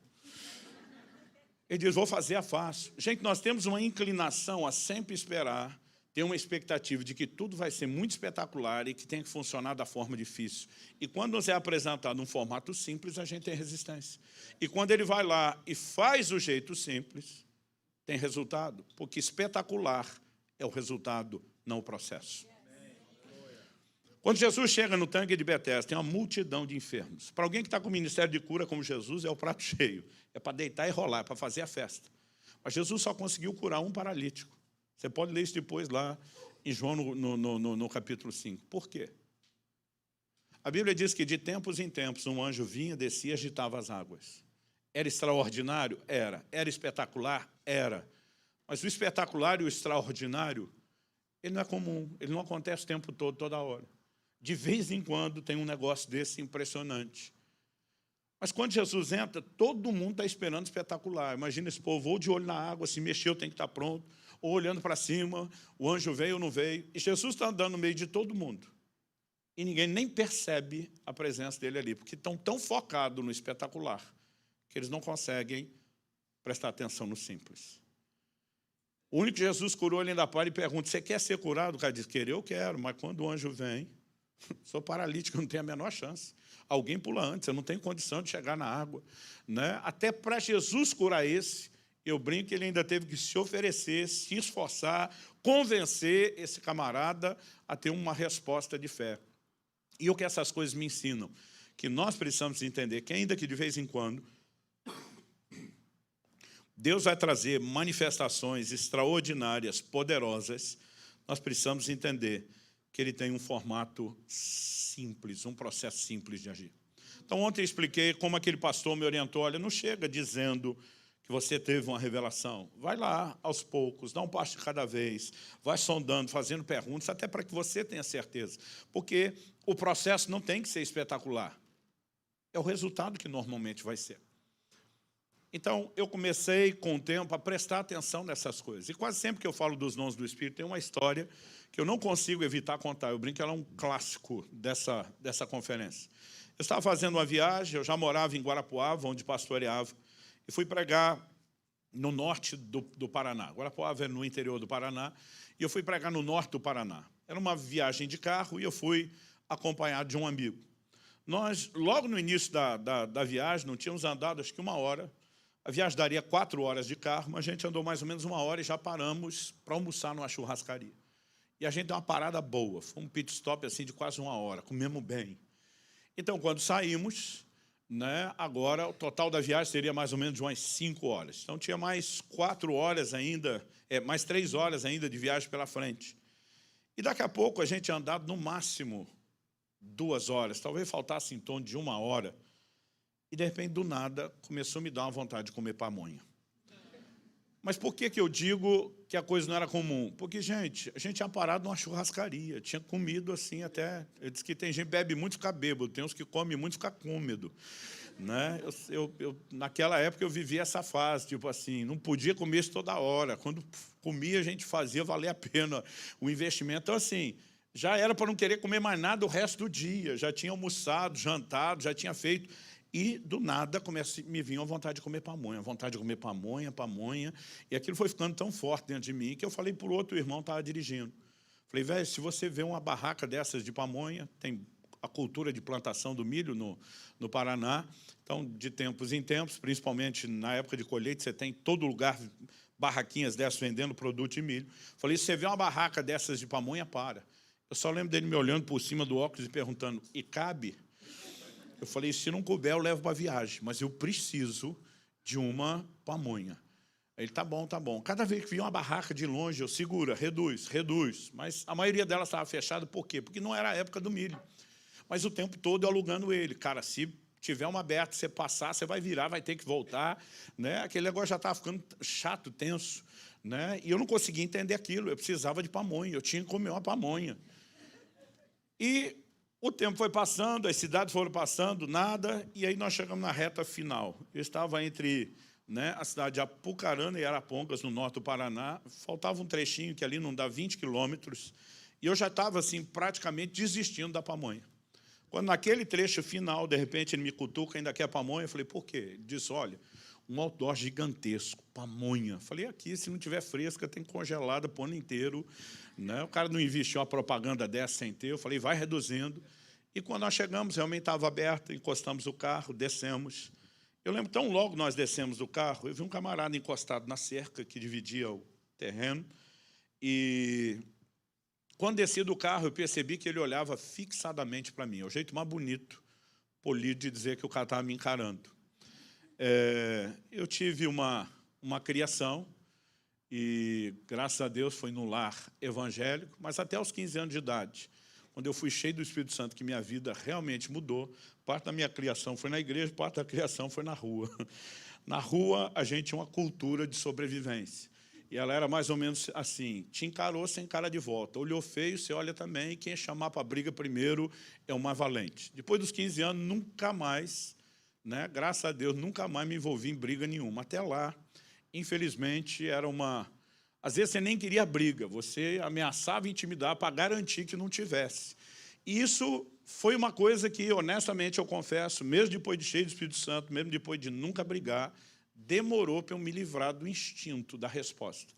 Ele diz, vou fazer a fácil. Gente, nós temos uma inclinação a sempre esperar, ter uma expectativa de que tudo vai ser muito espetacular e que tem que funcionar da forma difícil. E quando nos é apresentado um formato simples, a gente tem resistência. E quando ele vai lá e faz o jeito simples, tem resultado, porque espetacular é o resultado, não o processo. Quando Jesus chega no tanque de Betesda, tem uma multidão de enfermos. Para alguém que está com o ministério de cura como Jesus, é o prato cheio. É para deitar e rolar, é para fazer a festa. Mas Jesus só conseguiu curar um paralítico. Você pode ler isso depois lá em João, no capítulo 5. Por quê? A Bíblia diz que de tempos em tempos um anjo vinha, descia e agitava as águas. Era extraordinário? Era. Era espetacular? Era. Mas o espetacular e o extraordinário, ele não é comum, ele não acontece o tempo todo, toda hora. De vez em quando tem um negócio desse impressionante. Mas quando Jesus entra, todo mundo está esperando espetacular. Imagina esse povo ou de olho na água, se mexeu tem que estar pronto, ou olhando para cima, o anjo veio ou não veio. E Jesus está andando no meio de todo mundo. E ninguém nem percebe a presença dele ali, porque estão tão focados no espetacular, que eles não conseguem prestar atenção no simples. O único que Jesus curou, ele ainda para e pergunta, você quer ser curado? O cara diz, querer eu quero, mas quando o anjo vem, sou paralítico, não tenho a menor chance. Alguém pula antes, eu não tenho condição de chegar na água. Né? Até para Jesus curar esse, eu brinco que ele ainda teve que se oferecer, se esforçar, convencer esse camarada a ter uma resposta de fé. E o que essas coisas me ensinam? Que nós precisamos entender que ainda que de vez em quando Deus vai trazer manifestações extraordinárias, poderosas, nós precisamos entender que ele tem um formato simples, um processo simples de agir. Então, ontem eu expliquei como aquele pastor me orientou, olha, não chega dizendo que você teve uma revelação. Vai lá, aos poucos, dá um passo de cada vez, vai sondando, fazendo perguntas, até para que você tenha certeza. Porque o processo não tem que ser espetacular. É o resultado que normalmente vai ser. Então, eu comecei, com o tempo, a prestar atenção nessas coisas. E quase sempre que eu falo dos dons do Espírito, tem uma história que eu não consigo evitar contar. Eu brinco que ela é um clássico dessa conferência. Eu estava fazendo uma viagem, eu já morava em Guarapuava, onde pastoreava, e fui pregar no norte do Paraná. Guarapuava é no interior do Paraná, e eu fui pregar no norte do Paraná. Era uma viagem de carro e eu fui acompanhado de um amigo. Nós, logo no início da viagem, não tínhamos andado acho que 1 hora. A viagem daria 4 horas de carro, mas a gente andou mais ou menos 1 hora e já paramos para almoçar numa churrascaria. E a gente deu uma parada boa, foi um pit stop assim, de quase 1 hora, comemos bem. Então, quando saímos, né, agora o total da viagem seria mais ou menos de umas 5 horas. Então, tinha mais 4 horas ainda, mais 3 horas ainda de viagem pela frente. E daqui a pouco a gente tinha andado no máximo 2 horas, talvez faltasse em torno de 1 hora. E, de repente, do nada, começou a me dar uma vontade de comer pamonha. Mas por que eu digo que a coisa não era comum? Porque, gente, a gente tinha parado numa churrascaria, tinha comido assim até... Eu disse que tem gente que bebe muito e fica bêbado, tem uns que comem muito e fica cômodo. Né? Naquela época eu vivia essa fase, tipo assim, não podia comer isso toda hora. Quando comia, a gente fazia valer a pena o investimento. Então, assim, já era para não querer comer mais nada o resto do dia. Já tinha almoçado, jantado, já tinha feito... E, do nada, me vinha a vontade de comer pamonha, pamonha. E aquilo foi ficando tão forte dentro de mim que eu falei para o outro irmão que estava dirigindo. Falei, velho, se você vê uma barraca dessas de pamonha, tem a cultura de plantação do milho no Paraná. Então, de tempos em tempos, principalmente na época de colheita, você tem em todo lugar barraquinhas dessas vendendo produto de milho. Falei, se você vê uma barraca dessas de pamonha, para. Eu só lembro dele me olhando por cima do óculos e perguntando, e cabe? Eu falei, se não couber, eu levo para a viagem, mas eu preciso de uma pamonha. Ele, tá bom, tá bom. Cada vez que via uma barraca de longe, eu segura, reduz. Mas a maioria delas estava fechada, por quê? Porque não era a época do milho. Mas o tempo todo eu alugando ele. Cara, se tiver uma aberta, você passar, você vai virar, vai ter que voltar. Né? Aquele negócio já estava ficando chato, tenso. Né? E eu não conseguia entender aquilo, eu precisava de pamonha, eu tinha que comer uma pamonha. E... o tempo foi passando, as cidades foram passando, nada, e aí nós chegamos na reta final. Eu estava entre a cidade de Apucarana e Arapongas, no norte do Paraná, faltava um trechinho que ali não dá 20 quilômetros, e eu já estava assim, praticamente desistindo da pamonha. Quando naquele trecho final, de repente, ele me cutuca, ainda quer pamonha, eu falei, por quê? Ele disse, olha, um outdoor gigantesco, pamonha. Falei, aqui, se não tiver fresca, tem congelada o ano inteiro. Né? O cara não investiu uma propaganda dessa sem ter. Eu falei, vai reduzindo. E quando nós chegamos, realmente estava aberto, encostamos o carro, descemos. Eu lembro, tão logo nós descemos do carro, eu vi um camarada encostado na cerca que dividia o terreno. E quando desci do carro, eu percebi que ele olhava fixadamente para mim. É o jeito mais bonito, polido, de dizer que o cara estava me encarando. Eu tive uma criação, e, graças a Deus, foi no lar evangélico, mas até aos 15 anos de idade, quando eu fui cheio do Espírito Santo, que minha vida realmente mudou. Parte da minha criação foi na igreja, parte da criação foi na rua. Na rua, a gente tinha uma cultura de sobrevivência. E ela era mais ou menos assim, te encarou, você encara de volta. Olhou feio, você olha também, e quem chamar para a briga primeiro é o mais valente. Depois dos 15 anos, nunca mais, graças a Deus, nunca mais me envolvi em briga nenhuma. Até lá, infelizmente, era uma... Às vezes você nem queria briga, você ameaçava intimidar para garantir que não tivesse. E isso foi uma coisa que, honestamente, eu confesso, mesmo depois de cheio do Espírito Santo, mesmo depois de nunca brigar, demorou para eu me livrar do instinto, da resposta.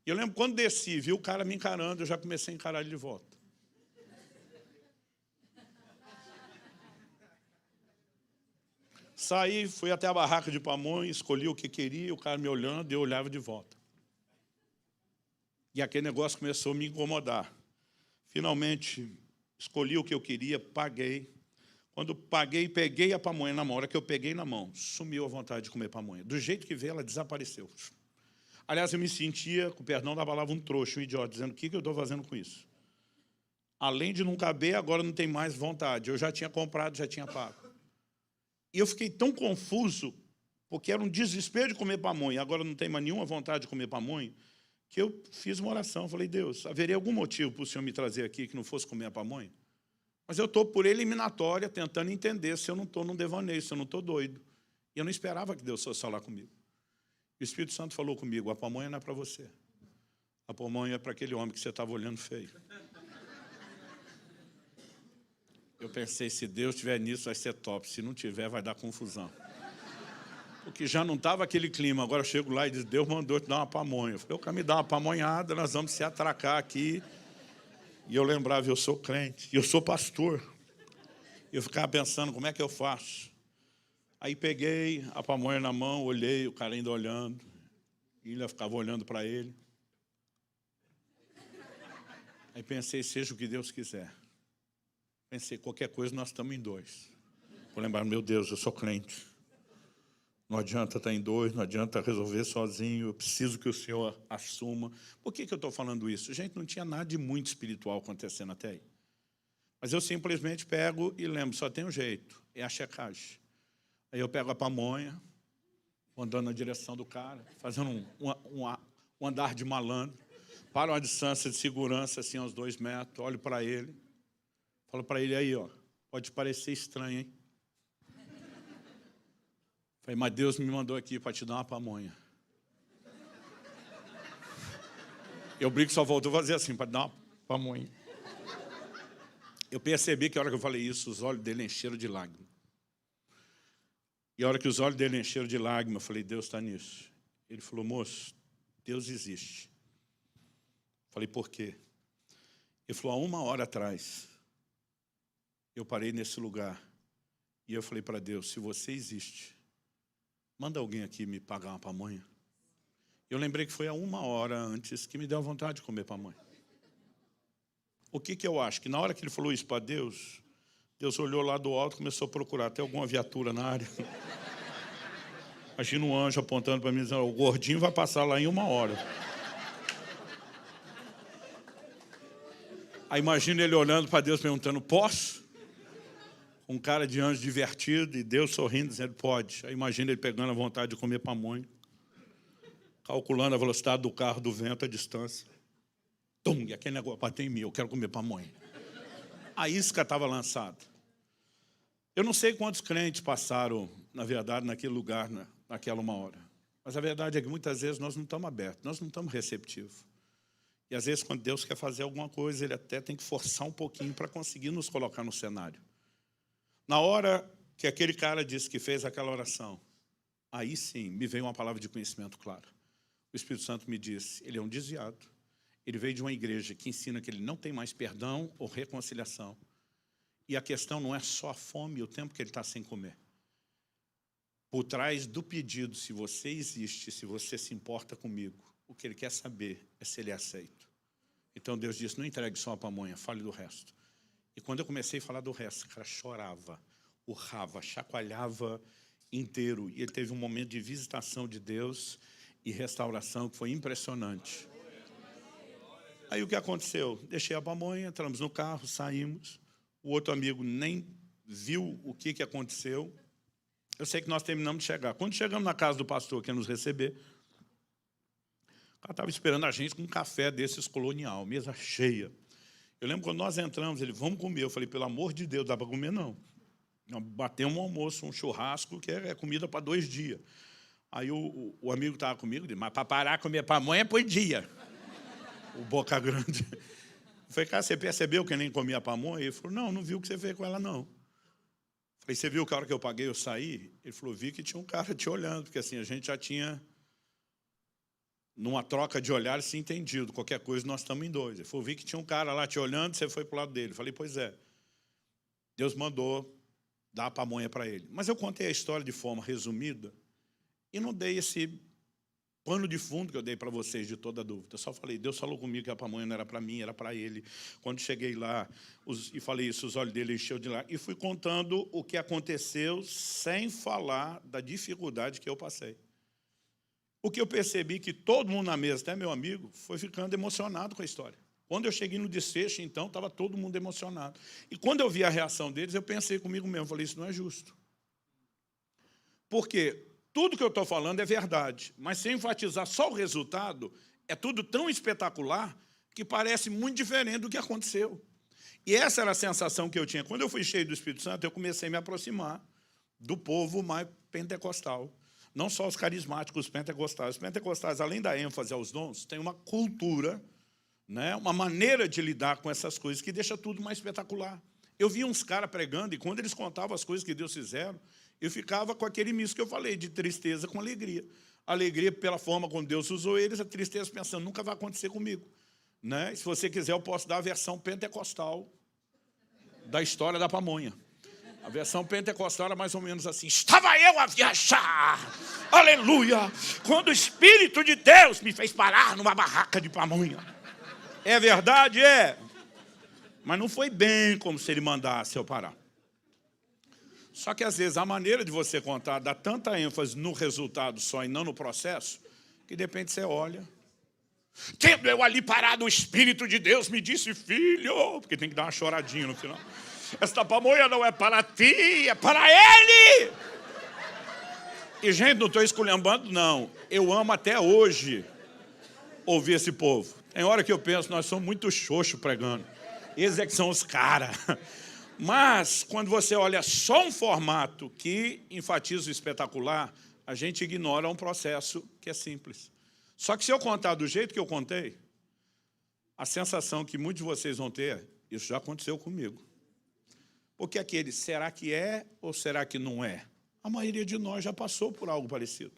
E eu lembro, quando desci, vi o cara me encarando, eu já comecei a encarar ele de volta. Saí, fui até a barraca de pamonha, escolhi o que queria, o cara me olhando, e eu olhava de volta. E aquele negócio começou a me incomodar. Finalmente, escolhi o que eu queria, paguei. Quando paguei, peguei a pamonha na mão. A hora que eu peguei na mão, sumiu a vontade de comer pamonha. Do jeito que veio, ela desapareceu. Aliás, eu me sentia, com o perdão da palavra, um trouxa, um idiota, dizendo, o que eu estou fazendo com isso? Além de não caber, agora não tem mais vontade. Eu já tinha comprado, já tinha pago. E eu fiquei tão confuso, porque era um desespero de comer pamonha, agora não tem mais nenhuma vontade de comer pamonha, que eu fiz uma oração. Falei, Deus, haveria algum motivo para o Senhor me trazer aqui que não fosse comer a pamonha? Mas eu estou por eliminatória, tentando entender se eu não estou num devaneio, se eu não estou doido. E eu não esperava que Deus fosse falar comigo. O Espírito Santo falou comigo, a pamonha não é para você. A pamonha é para aquele homem que você estava olhando feio. Eu pensei, se Deus estiver nisso, vai ser top. Se não tiver, vai dar confusão. Porque já não estava aquele clima. Agora eu chego lá e diz, Deus mandou te dar uma pamonha. Eu falei, eu quero me dar uma pamonhada, nós vamos se atracar aqui. E eu lembrava, eu sou crente, eu sou pastor. Eu ficava pensando, como é que eu faço? Aí peguei a pamonha na mão, olhei, o cara ainda olhando. E ainda ficava olhando para ele. Aí pensei, seja o que Deus quiser. Pensei, qualquer coisa, nós estamos em dois. Vou lembrar, meu Deus, eu sou crente. Não adianta estar em dois, não adianta resolver sozinho, eu preciso que o Senhor assuma. Por que eu estou falando isso? Gente, não tinha nada de muito espiritual acontecendo até aí. Mas eu simplesmente pego e lembro, só tem um jeito, é a checagem. Aí eu pego a pamonha, vou andando na direção do cara, fazendo um andar de malandro, paro uma distância de segurança, assim, uns 2 metros, olho para ele, falo para ele aí, ó, pode parecer estranho, hein? Falei, mas Deus me mandou aqui para te dar uma pamonha. Eu brinco, só voltou a fazer assim, para dar uma pamonha. Eu percebi que a hora que eu falei isso, os olhos dele encheram de lágrimas. E a hora que os olhos dele encheram de lágrimas, eu falei, Deus está nisso. Ele falou, moço, Deus existe. Falei, por quê? Ele falou, há 1 hora atrás, eu parei nesse lugar e eu falei para Deus, se você existe, manda alguém aqui me pagar uma pamonha. Eu lembrei que foi há 1 hora antes que me deu vontade de comer pamonha. O que eu acho? Que na hora que ele falou isso para Deus, Deus olhou lá do alto e começou a procurar até alguma viatura na área. Imagina um anjo apontando para mim, dizendo, o gordinho vai passar lá em 1 hora. Aí imagina ele olhando para Deus, perguntando, posso? Um cara de anjo divertido e Deus sorrindo, dizendo, pode. Aí imagina ele pegando a vontade de comer pamonha, calculando a velocidade do carro, do vento, a distância. Tum, e aquele negócio, bateu em mim, eu quero comer pamonha. A isca estava lançada. Eu não sei quantos crentes passaram, na verdade, naquele lugar, naquela 1 hora. Mas a verdade é que muitas vezes nós não estamos abertos, nós não estamos receptivos. E às vezes, quando Deus quer fazer alguma coisa, Ele até tem que forçar um pouquinho para conseguir nos colocar no cenário. Na hora que aquele cara disse que fez aquela oração, aí sim, me veio uma palavra de conhecimento clara. O Espírito Santo me disse, ele é um desviado. Ele veio de uma igreja que ensina que ele não tem mais perdão ou reconciliação. E a questão não é só a fome e o tempo que ele está sem comer. Por trás do pedido, se você existe, se você se importa comigo, o que ele quer saber é se ele é aceito. Então Deus disse, não entregue só a pamonha, fale do resto. E quando eu comecei a falar do resto, o cara chorava, urrava, chacoalhava inteiro. E ele teve um momento de visitação de Deus e restauração que foi impressionante. Aí o que aconteceu? Deixei a pamonha, entramos no carro, saímos. O outro amigo nem viu o que aconteceu. Eu sei que nós terminamos de chegar. Quando chegamos na casa do pastor que ia nos receber, o cara estava esperando a gente com um café desses colonial, mesa cheia. Eu lembro quando nós entramos, ele, vamos comer. Eu falei, pelo amor de Deus, dá para comer não. Batemos um almoço, um churrasco, que é comida para 2 dias. Aí o amigo que estava comigo disse, mas para parar de comer pamonha é por dia. O Boca Grande. Eu falei, cara, você percebeu que eu nem comia pamonha? Ele falou, não viu o que você fez com ela, não. Eu falei, você viu que a hora que eu paguei, eu saí? Ele falou, vi que tinha um cara te olhando, porque assim, a gente já tinha, numa troca de olhares, se entendido. Qualquer coisa, nós estamos em 2. Ele falou, vi que tinha um cara lá te olhando, você foi para o lado dele. Eu falei, pois é. Deus mandou dar a pamonha para ele. Mas eu contei a história de forma resumida e não dei esse pano de fundo que eu dei para vocês de toda dúvida. Eu só falei, Deus falou comigo que a pamonha não era para mim, era para ele. Quando cheguei lá e falei isso, os olhos dele encheu de lá. E fui contando o que aconteceu sem falar da dificuldade que eu passei. O que eu percebi que todo mundo na mesa, até meu amigo, foi ficando emocionado com a história. Quando eu cheguei no desfecho, então, estava todo mundo emocionado. E quando eu vi a reação deles, eu pensei comigo mesmo, falei, isso não é justo. Por quê? Tudo que eu estou falando é verdade, mas sem enfatizar só o resultado, é tudo tão espetacular que parece muito diferente do que aconteceu. E essa era a sensação que eu tinha. Quando eu fui cheio do Espírito Santo, eu comecei a me aproximar do povo mais pentecostal, Não só os carismáticos, os pentecostais. Os pentecostais, além da ênfase aos dons, tem uma cultura, né, uma maneira de lidar com essas coisas que deixa tudo mais espetacular. Eu vi uns caras pregando, e quando eles contavam as coisas que Deus fizeram, eu ficava com aquele misto que eu falei, de tristeza com alegria. Alegria pela forma como Deus usou eles, a tristeza pensando, nunca vai acontecer comigo. Né? Se você quiser, eu posso dar a versão pentecostal da história da pamonha. A versão pentecostal era mais ou menos assim: estava eu a viajar, aleluia, quando o Espírito de Deus me fez parar numa barraca de pamonha. É verdade? É. Mas não foi bem como se ele mandasse eu parar. Só que às vezes a maneira de você contar dá tanta ênfase no resultado só e não no processo, que de repente você olha. Tendo eu ali parado, o Espírito de Deus me disse, filho, porque tem que dar uma choradinha no final. Esta pamonha não é para ti, é para ele. E, gente, não estou esculhambando, não. Eu amo até hoje ouvir esse povo. Tem hora que eu penso, nós somos muito xoxo pregando. Eles é que são os caras. Mas, quando você olha só um formato que enfatiza o espetacular, a gente ignora um processo que é simples. Só que se eu contar do jeito que eu contei, a sensação que muitos de vocês vão ter, isso já aconteceu comigo. Porque aquele, será que é ou será que não é? A maioria de nós já passou por algo parecido.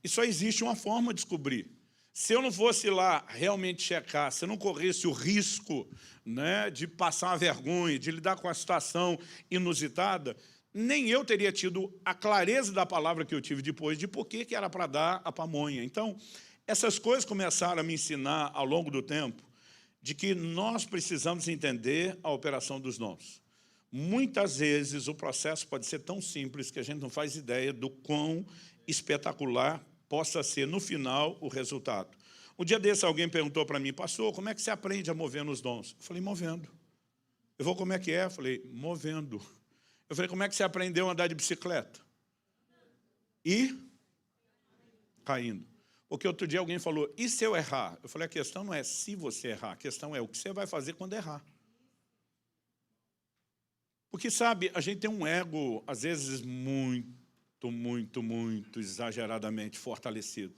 E só existe uma forma de descobrir. Se eu não fosse lá realmente checar, se eu não corresse o risco, né, de passar uma vergonha, de lidar com a situação inusitada, nem eu teria tido a clareza da palavra que eu tive depois de por que era para dar a pamonha. Então, essas coisas começaram a me ensinar ao longo do tempo de que nós precisamos entender a operação dos dons. Muitas vezes o processo pode ser tão simples que a gente não faz ideia do quão espetacular possa ser, no final, o resultado. Um dia desse, alguém perguntou para mim, pastor, como é que você aprende a mover nos dons? Eu falei, movendo. Eu vou, como é que é? Eu falei, movendo. Eu falei, como é que você aprendeu a andar de bicicleta? E caindo. Porque outro dia alguém falou, e se eu errar? Eu falei, a questão não é se você errar, a questão é o que você vai fazer quando errar. Porque, sabe, a gente tem um ego, às vezes, muito exageradamente fortalecido.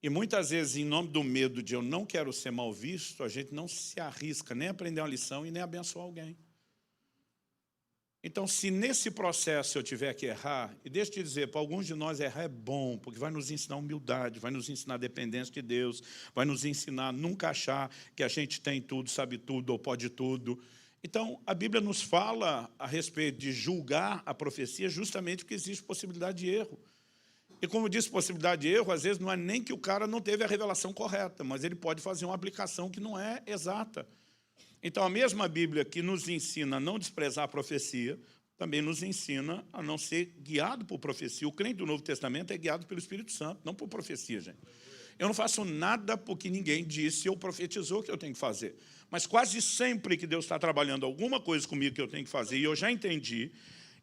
E muitas vezes, em nome do medo de eu não quero ser mal visto, a gente não se arrisca nem a aprender uma lição e nem a abençoar alguém. Então, se nesse processo eu tiver que errar, e deixa eu te dizer, para alguns de nós errar é bom, porque vai nos ensinar humildade, vai nos ensinar dependência de Deus, vai nos ensinar a nunca achar que a gente tem tudo, sabe tudo ou pode tudo. Então, a Bíblia nos fala a respeito de julgar a profecia justamente porque existe possibilidade de erro. E como diz possibilidade de erro, às vezes não é nem que o cara não teve a revelação correta, mas ele pode fazer uma aplicação que não é exata. Então, a mesma Bíblia que nos ensina a não desprezar a profecia, também nos ensina a não ser guiado por profecia. O crente do Novo Testamento é guiado pelo Espírito Santo, não por profecia, gente. Eu não faço nada porque ninguém disse ou profetizou que eu tenho que fazer. Mas quase sempre que Deus está trabalhando alguma coisa comigo que eu tenho que fazer, e eu já entendi,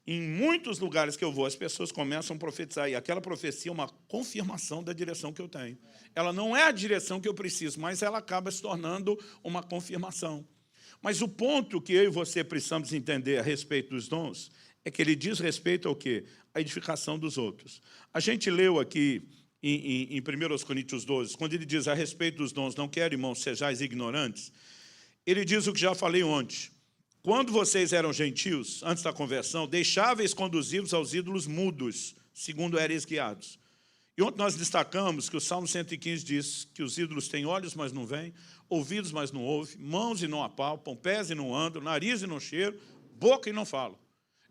em muitos lugares que eu vou, as pessoas começam a profetizar, e aquela profecia é uma confirmação da direção que eu tenho. Ela não é a direção que eu preciso, mas ela acaba se tornando uma confirmação. Mas o ponto que eu e você precisamos entender a respeito dos dons é que ele diz respeito ao quê? A edificação dos outros. A gente leu aqui em 1 Coríntios 12, quando ele diz a respeito dos dons, não quero, irmãos, sejais ignorantes, ele diz o que já falei ontem. Quando vocês eram gentios, antes da conversão, deixáveis conduzir-vos aos ídolos mudos, segundo ereis guiados. E ontem nós destacamos que o Salmo 115 diz que os ídolos têm olhos, mas não veem, ouvidos, mas não ouvem, mãos e não apalpam, pés e não andam, nariz e não cheiram, boca e não falam.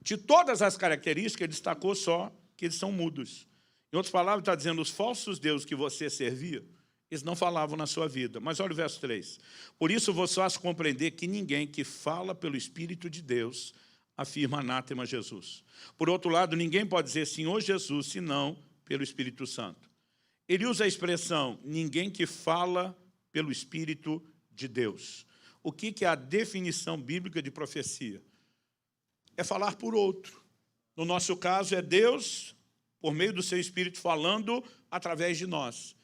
De todas as características, ele destacou só que eles são mudos. Em outras palavras, está dizendo, os falsos deuses que você servia, eles não falavam na sua vida. Mas olha o verso 3. Por isso vos faço compreender que ninguém que fala pelo Espírito de Deus afirma anátema Jesus. Por outro lado, ninguém pode dizer Senhor Jesus, senão pelo Espírito Santo. Ele usa a expressão, ninguém que fala pelo Espírito de Deus. O que é a definição bíblica de profecia? É falar por outro. No nosso caso, é Deus, por meio do seu Espírito, falando através de nós.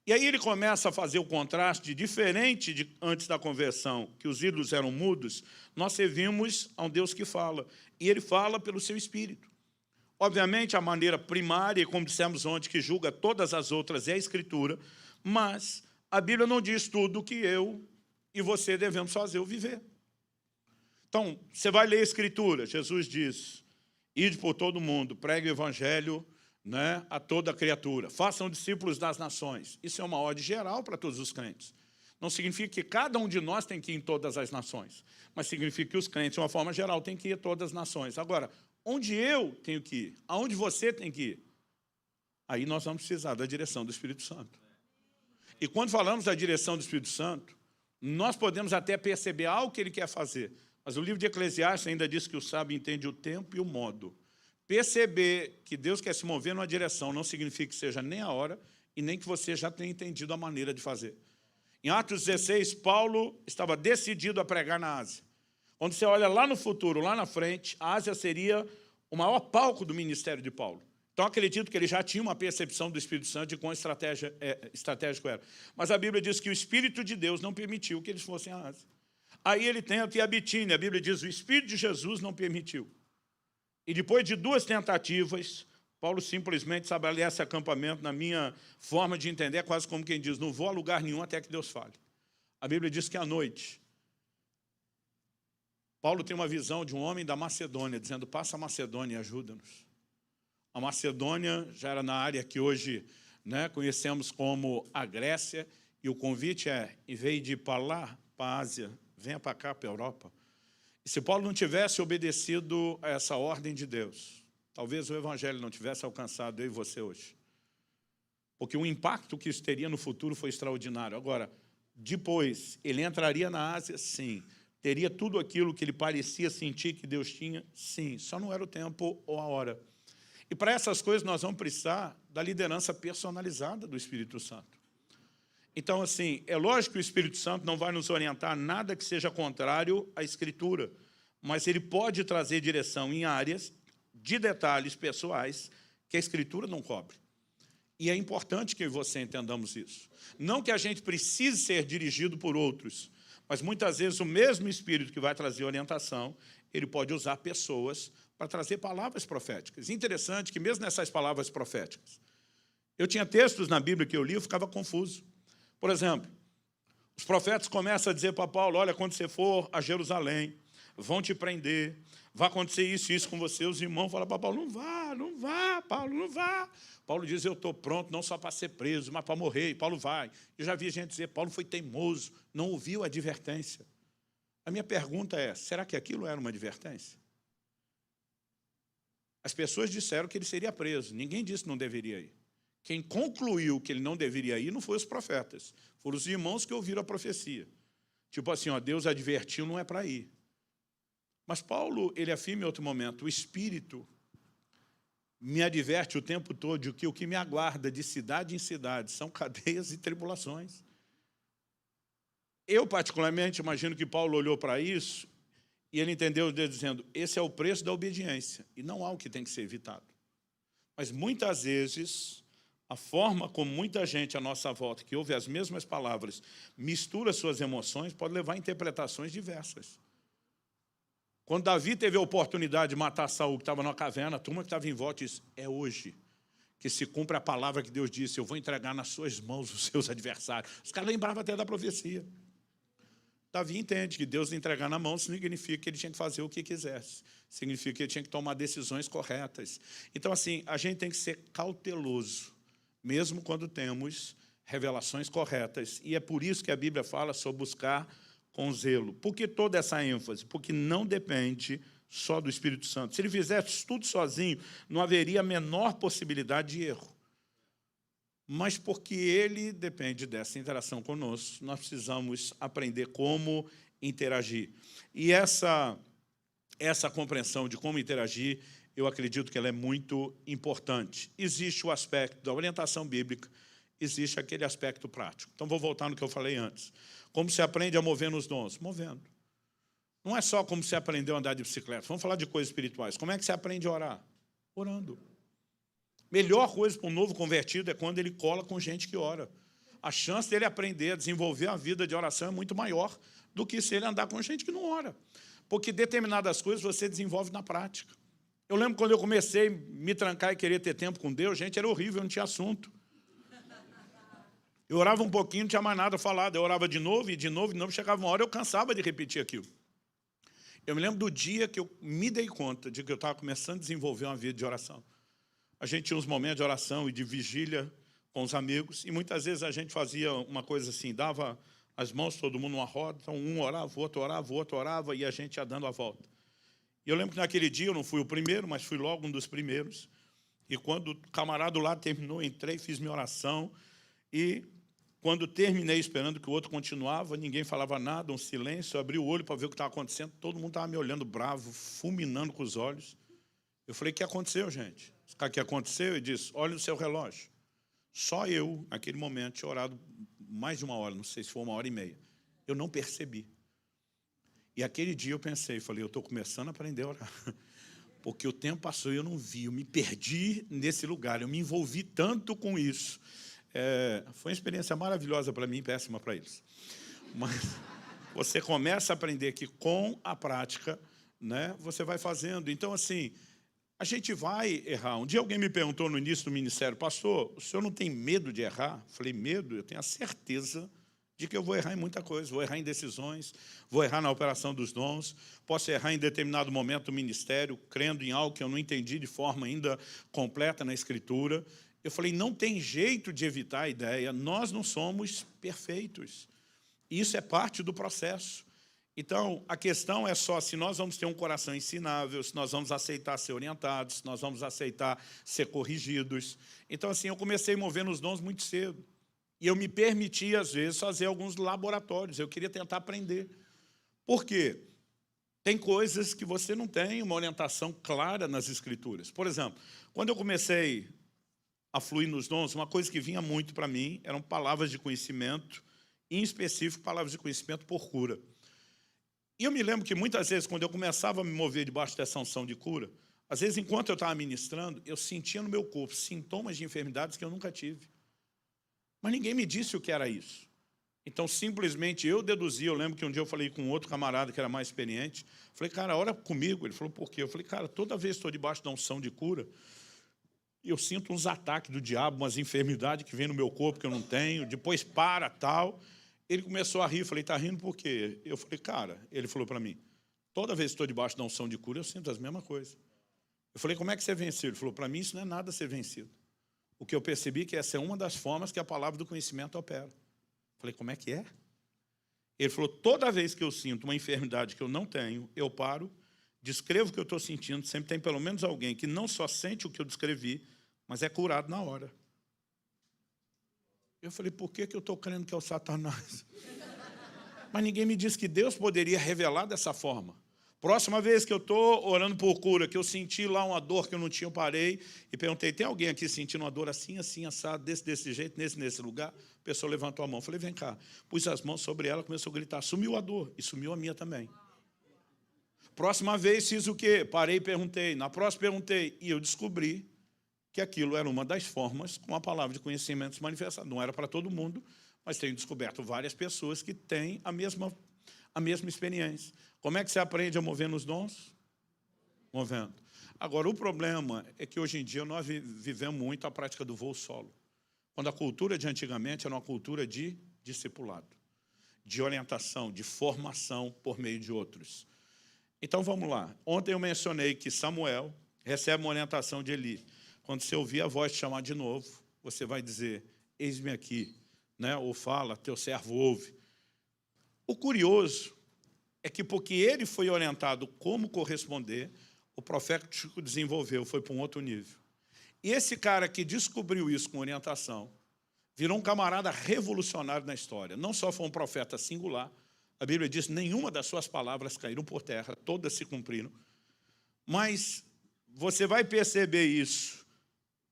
E aí ele começa a fazer o contraste, diferente de antes da conversão, que os ídolos eram mudos, nós servimos a um Deus que fala. E ele fala pelo seu Espírito. Obviamente, a maneira primária, e como dissemos ontem, que julga todas as outras é a Escritura, mas a Bíblia não diz tudo o que eu e você devemos fazer ou viver. Então, você vai ler a Escritura, Jesus diz, ide por todo mundo, pregue o Evangelho, né, a toda criatura, façam discípulos das nações. Isso é uma ordem geral para todos os crentes. Não significa que cada um de nós tem que ir em todas as nações, mas significa que os crentes, de uma forma geral, têm que ir a todas as nações. Agora, onde eu tenho que ir? Aonde você tem que ir? Aí nós vamos precisar da direção do Espírito Santo. E quando falamos da direção do Espírito Santo, nós podemos até perceber algo que ele quer fazer, mas o livro de Eclesiastes ainda diz que o sábio entende o tempo e o modo. Perceber que Deus quer se mover numa direção não significa que seja nem a hora e nem que você já tenha entendido a maneira de fazer. Em Atos 16, Paulo estava decidido a pregar na Ásia. Quando você olha lá no futuro, lá na frente, a Ásia seria o maior palco do ministério de Paulo. Então, acredito que ele já tinha uma percepção do Espírito Santo de quão estratégico era. Mas a Bíblia diz que o Espírito de Deus não permitiu que eles fossem à Ásia. Aí ele tenta ir a Bitínia. A Bíblia diz que o Espírito de Jesus não permitiu. E depois de 2 tentativas, Paulo simplesmente estabelece acampamento. Na minha forma de entender, é quase como quem diz, não vou a lugar nenhum até que Deus fale. A Bíblia diz que à noite, Paulo tem uma visão de um homem da Macedônia, dizendo, passa a Macedônia e ajuda-nos. A Macedônia já era na área que hoje, né, conhecemos como a Grécia, e o convite é, em vez de ir para lá, para a Ásia, venha para cá, para a Europa. E se Paulo não tivesse obedecido a essa ordem de Deus, talvez o Evangelho não tivesse alcançado eu e você hoje. Porque o impacto que isso teria no futuro foi extraordinário. Agora, depois, ele entraria na Ásia? Sim. Teria tudo aquilo que ele parecia sentir que Deus tinha? Sim. Só não era o tempo ou a hora. E para essas coisas nós vamos precisar da liderança personalizada do Espírito Santo. Então, assim, é lógico que o Espírito Santo não vai nos orientar a nada que seja contrário à Escritura, mas ele pode trazer direção em áreas de detalhes pessoais que a Escritura não cobre. E é importante que você entendamos isso. Não que a gente precise ser dirigido por outros, mas muitas vezes o mesmo Espírito que vai trazer orientação, ele pode usar pessoas para trazer palavras proféticas. Interessante que mesmo nessas palavras proféticas, eu tinha textos na Bíblia que eu li e eu ficava confuso. Por exemplo, os profetas começam a dizer para Paulo, olha, quando você for a Jerusalém, vão te prender, vai acontecer isso e isso com você. Os irmãos falam para Paulo, não vá, Paulo, não vá. Paulo diz, eu estou pronto não só para ser preso, mas para morrer. E Paulo vai. Eu já vi gente dizer, Paulo foi teimoso, não ouviu a advertência. A minha pergunta é, será que aquilo era uma advertência? As pessoas disseram que ele seria preso, ninguém disse que não deveria ir. Quem concluiu que ele não deveria ir não foi os profetas, foram os irmãos que ouviram a profecia. Tipo assim, ó, Deus advertiu, não é para ir. Mas Paulo, ele afirma em outro momento, o Espírito me adverte o tempo todo de que o que me aguarda de cidade em cidade são cadeias e tribulações. Eu, particularmente, imagino que Paulo olhou para isso e ele entendeu Deus dizendo, esse é o preço da obediência, e não há o que tem que ser evitado. Mas muitas vezes, a forma como muita gente à nossa volta, que ouve as mesmas palavras, mistura suas emoções, pode levar a interpretações diversas. Quando Davi teve a oportunidade de matar Saul, que estava numa caverna, a turma que estava em volta disse, é hoje que se cumpre a palavra que Deus disse, eu vou entregar nas suas mãos os seus adversários. Os caras lembravam até da profecia. Davi entende que Deus entregar na mão significa que ele tinha que fazer o que quisesse. Significa que ele tinha que tomar decisões corretas. Então, assim, a gente tem que ser cauteloso, mesmo quando temos revelações corretas. E é por isso que a Bíblia fala sobre buscar com zelo. Por que toda essa ênfase? Porque não depende só do Espírito Santo. Se ele fizesse tudo sozinho, não haveria a menor possibilidade de erro. Mas porque ele depende dessa interação conosco, nós precisamos aprender como interagir. E essa compreensão de como interagir, eu acredito que ela é muito importante. Existe o aspecto da orientação bíblica, existe aquele aspecto prático. Então, vou voltar no que eu falei antes. Como se aprende a mover nos dons? Movendo. Não é só como se aprendeu a andar de bicicleta. Vamos falar de coisas espirituais. Como é que se aprende a orar? Orando. Melhor coisa para um novo convertido é quando ele cola com gente que ora. A chance dele aprender a desenvolver a vida de oração é muito maior do que se ele andar com gente que não ora. Porque determinadas coisas você desenvolve na prática. Eu lembro quando eu comecei a me trancar e querer ter tempo com Deus, gente, era horrível, eu não tinha assunto. Eu orava um pouquinho, não tinha mais nada falado. Eu orava de novo, e de novo, chegava uma hora, eu cansava de repetir aquilo. Eu me lembro do dia que eu me dei conta de que eu estava começando a desenvolver uma vida de oração. A gente tinha uns momentos de oração e de vigília com os amigos, e muitas vezes a gente fazia uma coisa assim, dava as mãos, todo mundo numa roda, então um orava, o outro orava, e a gente ia dando a volta. E eu lembro que naquele dia eu não fui o primeiro, mas fui logo um dos primeiros. E quando o camarada lá terminou, entrei, fiz minha oração, e quando terminei esperando que o outro continuava, ninguém falava nada, um silêncio, eu abri o olho para ver o que estava acontecendo, todo mundo estava me olhando bravo, fulminando com os olhos. Eu falei, o que aconteceu, gente? O que aconteceu? Ele disse, olha no seu relógio. Só eu, naquele momento, tinha orado mais de uma hora, não sei se foi 1h30. Eu não percebi. E aquele dia eu pensei, falei, eu estou começando a aprender a orar. Porque o tempo passou e eu não vi, eu me perdi nesse lugar, eu me envolvi tanto com isso. Foi uma experiência maravilhosa para mim e péssima para eles. Mas você começa a aprender que com a prática, né, você vai fazendo. Então, assim, a gente vai errar. Um dia alguém me perguntou no início do ministério, pastor, o senhor não tem medo de errar? Eu falei, medo? Eu tenho a certeza de que eu vou errar em muita coisa. Vou errar em decisões, vou errar na operação dos dons, posso errar em determinado momento do ministério, crendo em algo que eu não entendi de forma ainda completa na Escritura. Eu falei, não tem jeito de evitar a ideia, nós não somos perfeitos. Isso é parte do processo. Então, a questão é só se nós vamos ter um coração ensinável, se nós vamos aceitar ser orientados, se nós vamos aceitar ser corrigidos. Então, assim, eu comecei a mover nos dons muito cedo. E eu me permiti, às vezes, fazer alguns laboratórios. Eu queria tentar aprender. Por quê? Tem coisas que você não tem uma orientação clara nas Escrituras. Por exemplo, quando eu comecei a fluir nos dons, uma coisa que vinha muito para mim eram palavras de conhecimento, em específico, palavras de conhecimento por cura. E eu me lembro que muitas vezes, quando eu começava a me mover debaixo dessa unção de cura, às vezes, enquanto eu estava ministrando, eu sentia no meu corpo sintomas de enfermidades que eu nunca tive. Mas ninguém me disse o que era isso. Então, simplesmente, eu deduzi. Eu lembro que um dia eu falei com outro camarada que era mais experiente. Falei, cara, ora comigo. Ele falou, por quê? Eu falei, cara, toda vez que estou debaixo da unção de cura, eu sinto uns ataques do diabo, umas enfermidades que vêm no meu corpo que eu não tenho, depois para, tal. Ele começou a rir, eu falei, está rindo por quê? Eu falei, cara, ele falou para mim, toda vez que estou debaixo da unção de cura, eu sinto as mesmas coisas. Eu falei, como é que você venceu? Ele falou, para mim isso não é nada ser vencido. O que eu percebi é que essa é uma das formas que a palavra do conhecimento opera. Eu falei, como é que é? Ele falou, toda vez que eu sinto uma enfermidade que eu não tenho, eu paro, descrevo o que eu estou sentindo, sempre tem pelo menos alguém que não só sente o que eu descrevi, mas é curado na hora. Eu falei, por que eu estou crendo que é o Satanás? Mas ninguém me disse que Deus poderia revelar dessa forma. Próxima vez que eu estou orando por cura, que eu senti lá uma dor que eu não tinha, eu parei e perguntei, tem alguém aqui sentindo uma dor assim, assim, assado, desse jeito, nesse lugar? A pessoa levantou a mão. Eu falei, vem cá. Pus as mãos sobre ela, começou a gritar, sumiu a dor. E sumiu a minha também. Próxima vez fiz o quê? Parei e perguntei. Na próxima perguntei. E eu descobri que aquilo era uma das formas com a palavra de conhecimento se manifestar. Não era para todo mundo, mas tenho descoberto várias pessoas que têm a mesma experiência. Como é que você aprende a mover nos dons? Movendo. Agora, o problema é que hoje em dia nós vivemos muito a prática do voo solo. Quando a cultura de antigamente era uma cultura de discipulado, de orientação, de formação por meio de outros. Então, vamos lá. Ontem eu mencionei que Samuel recebe uma orientação de Eli. Quando você ouvir a voz te chamar de novo, você vai dizer, eis-me aqui, né? Ou fala, teu servo ouve. O curioso é que, porque ele foi orientado como corresponder, o profético desenvolveu, foi para um outro nível. E esse cara que descobriu isso com orientação, virou um camarada revolucionário na história. Não só foi um profeta singular, a Bíblia diz, nenhuma das suas palavras caíram por terra, todas se cumpriram. Mas você vai perceber isso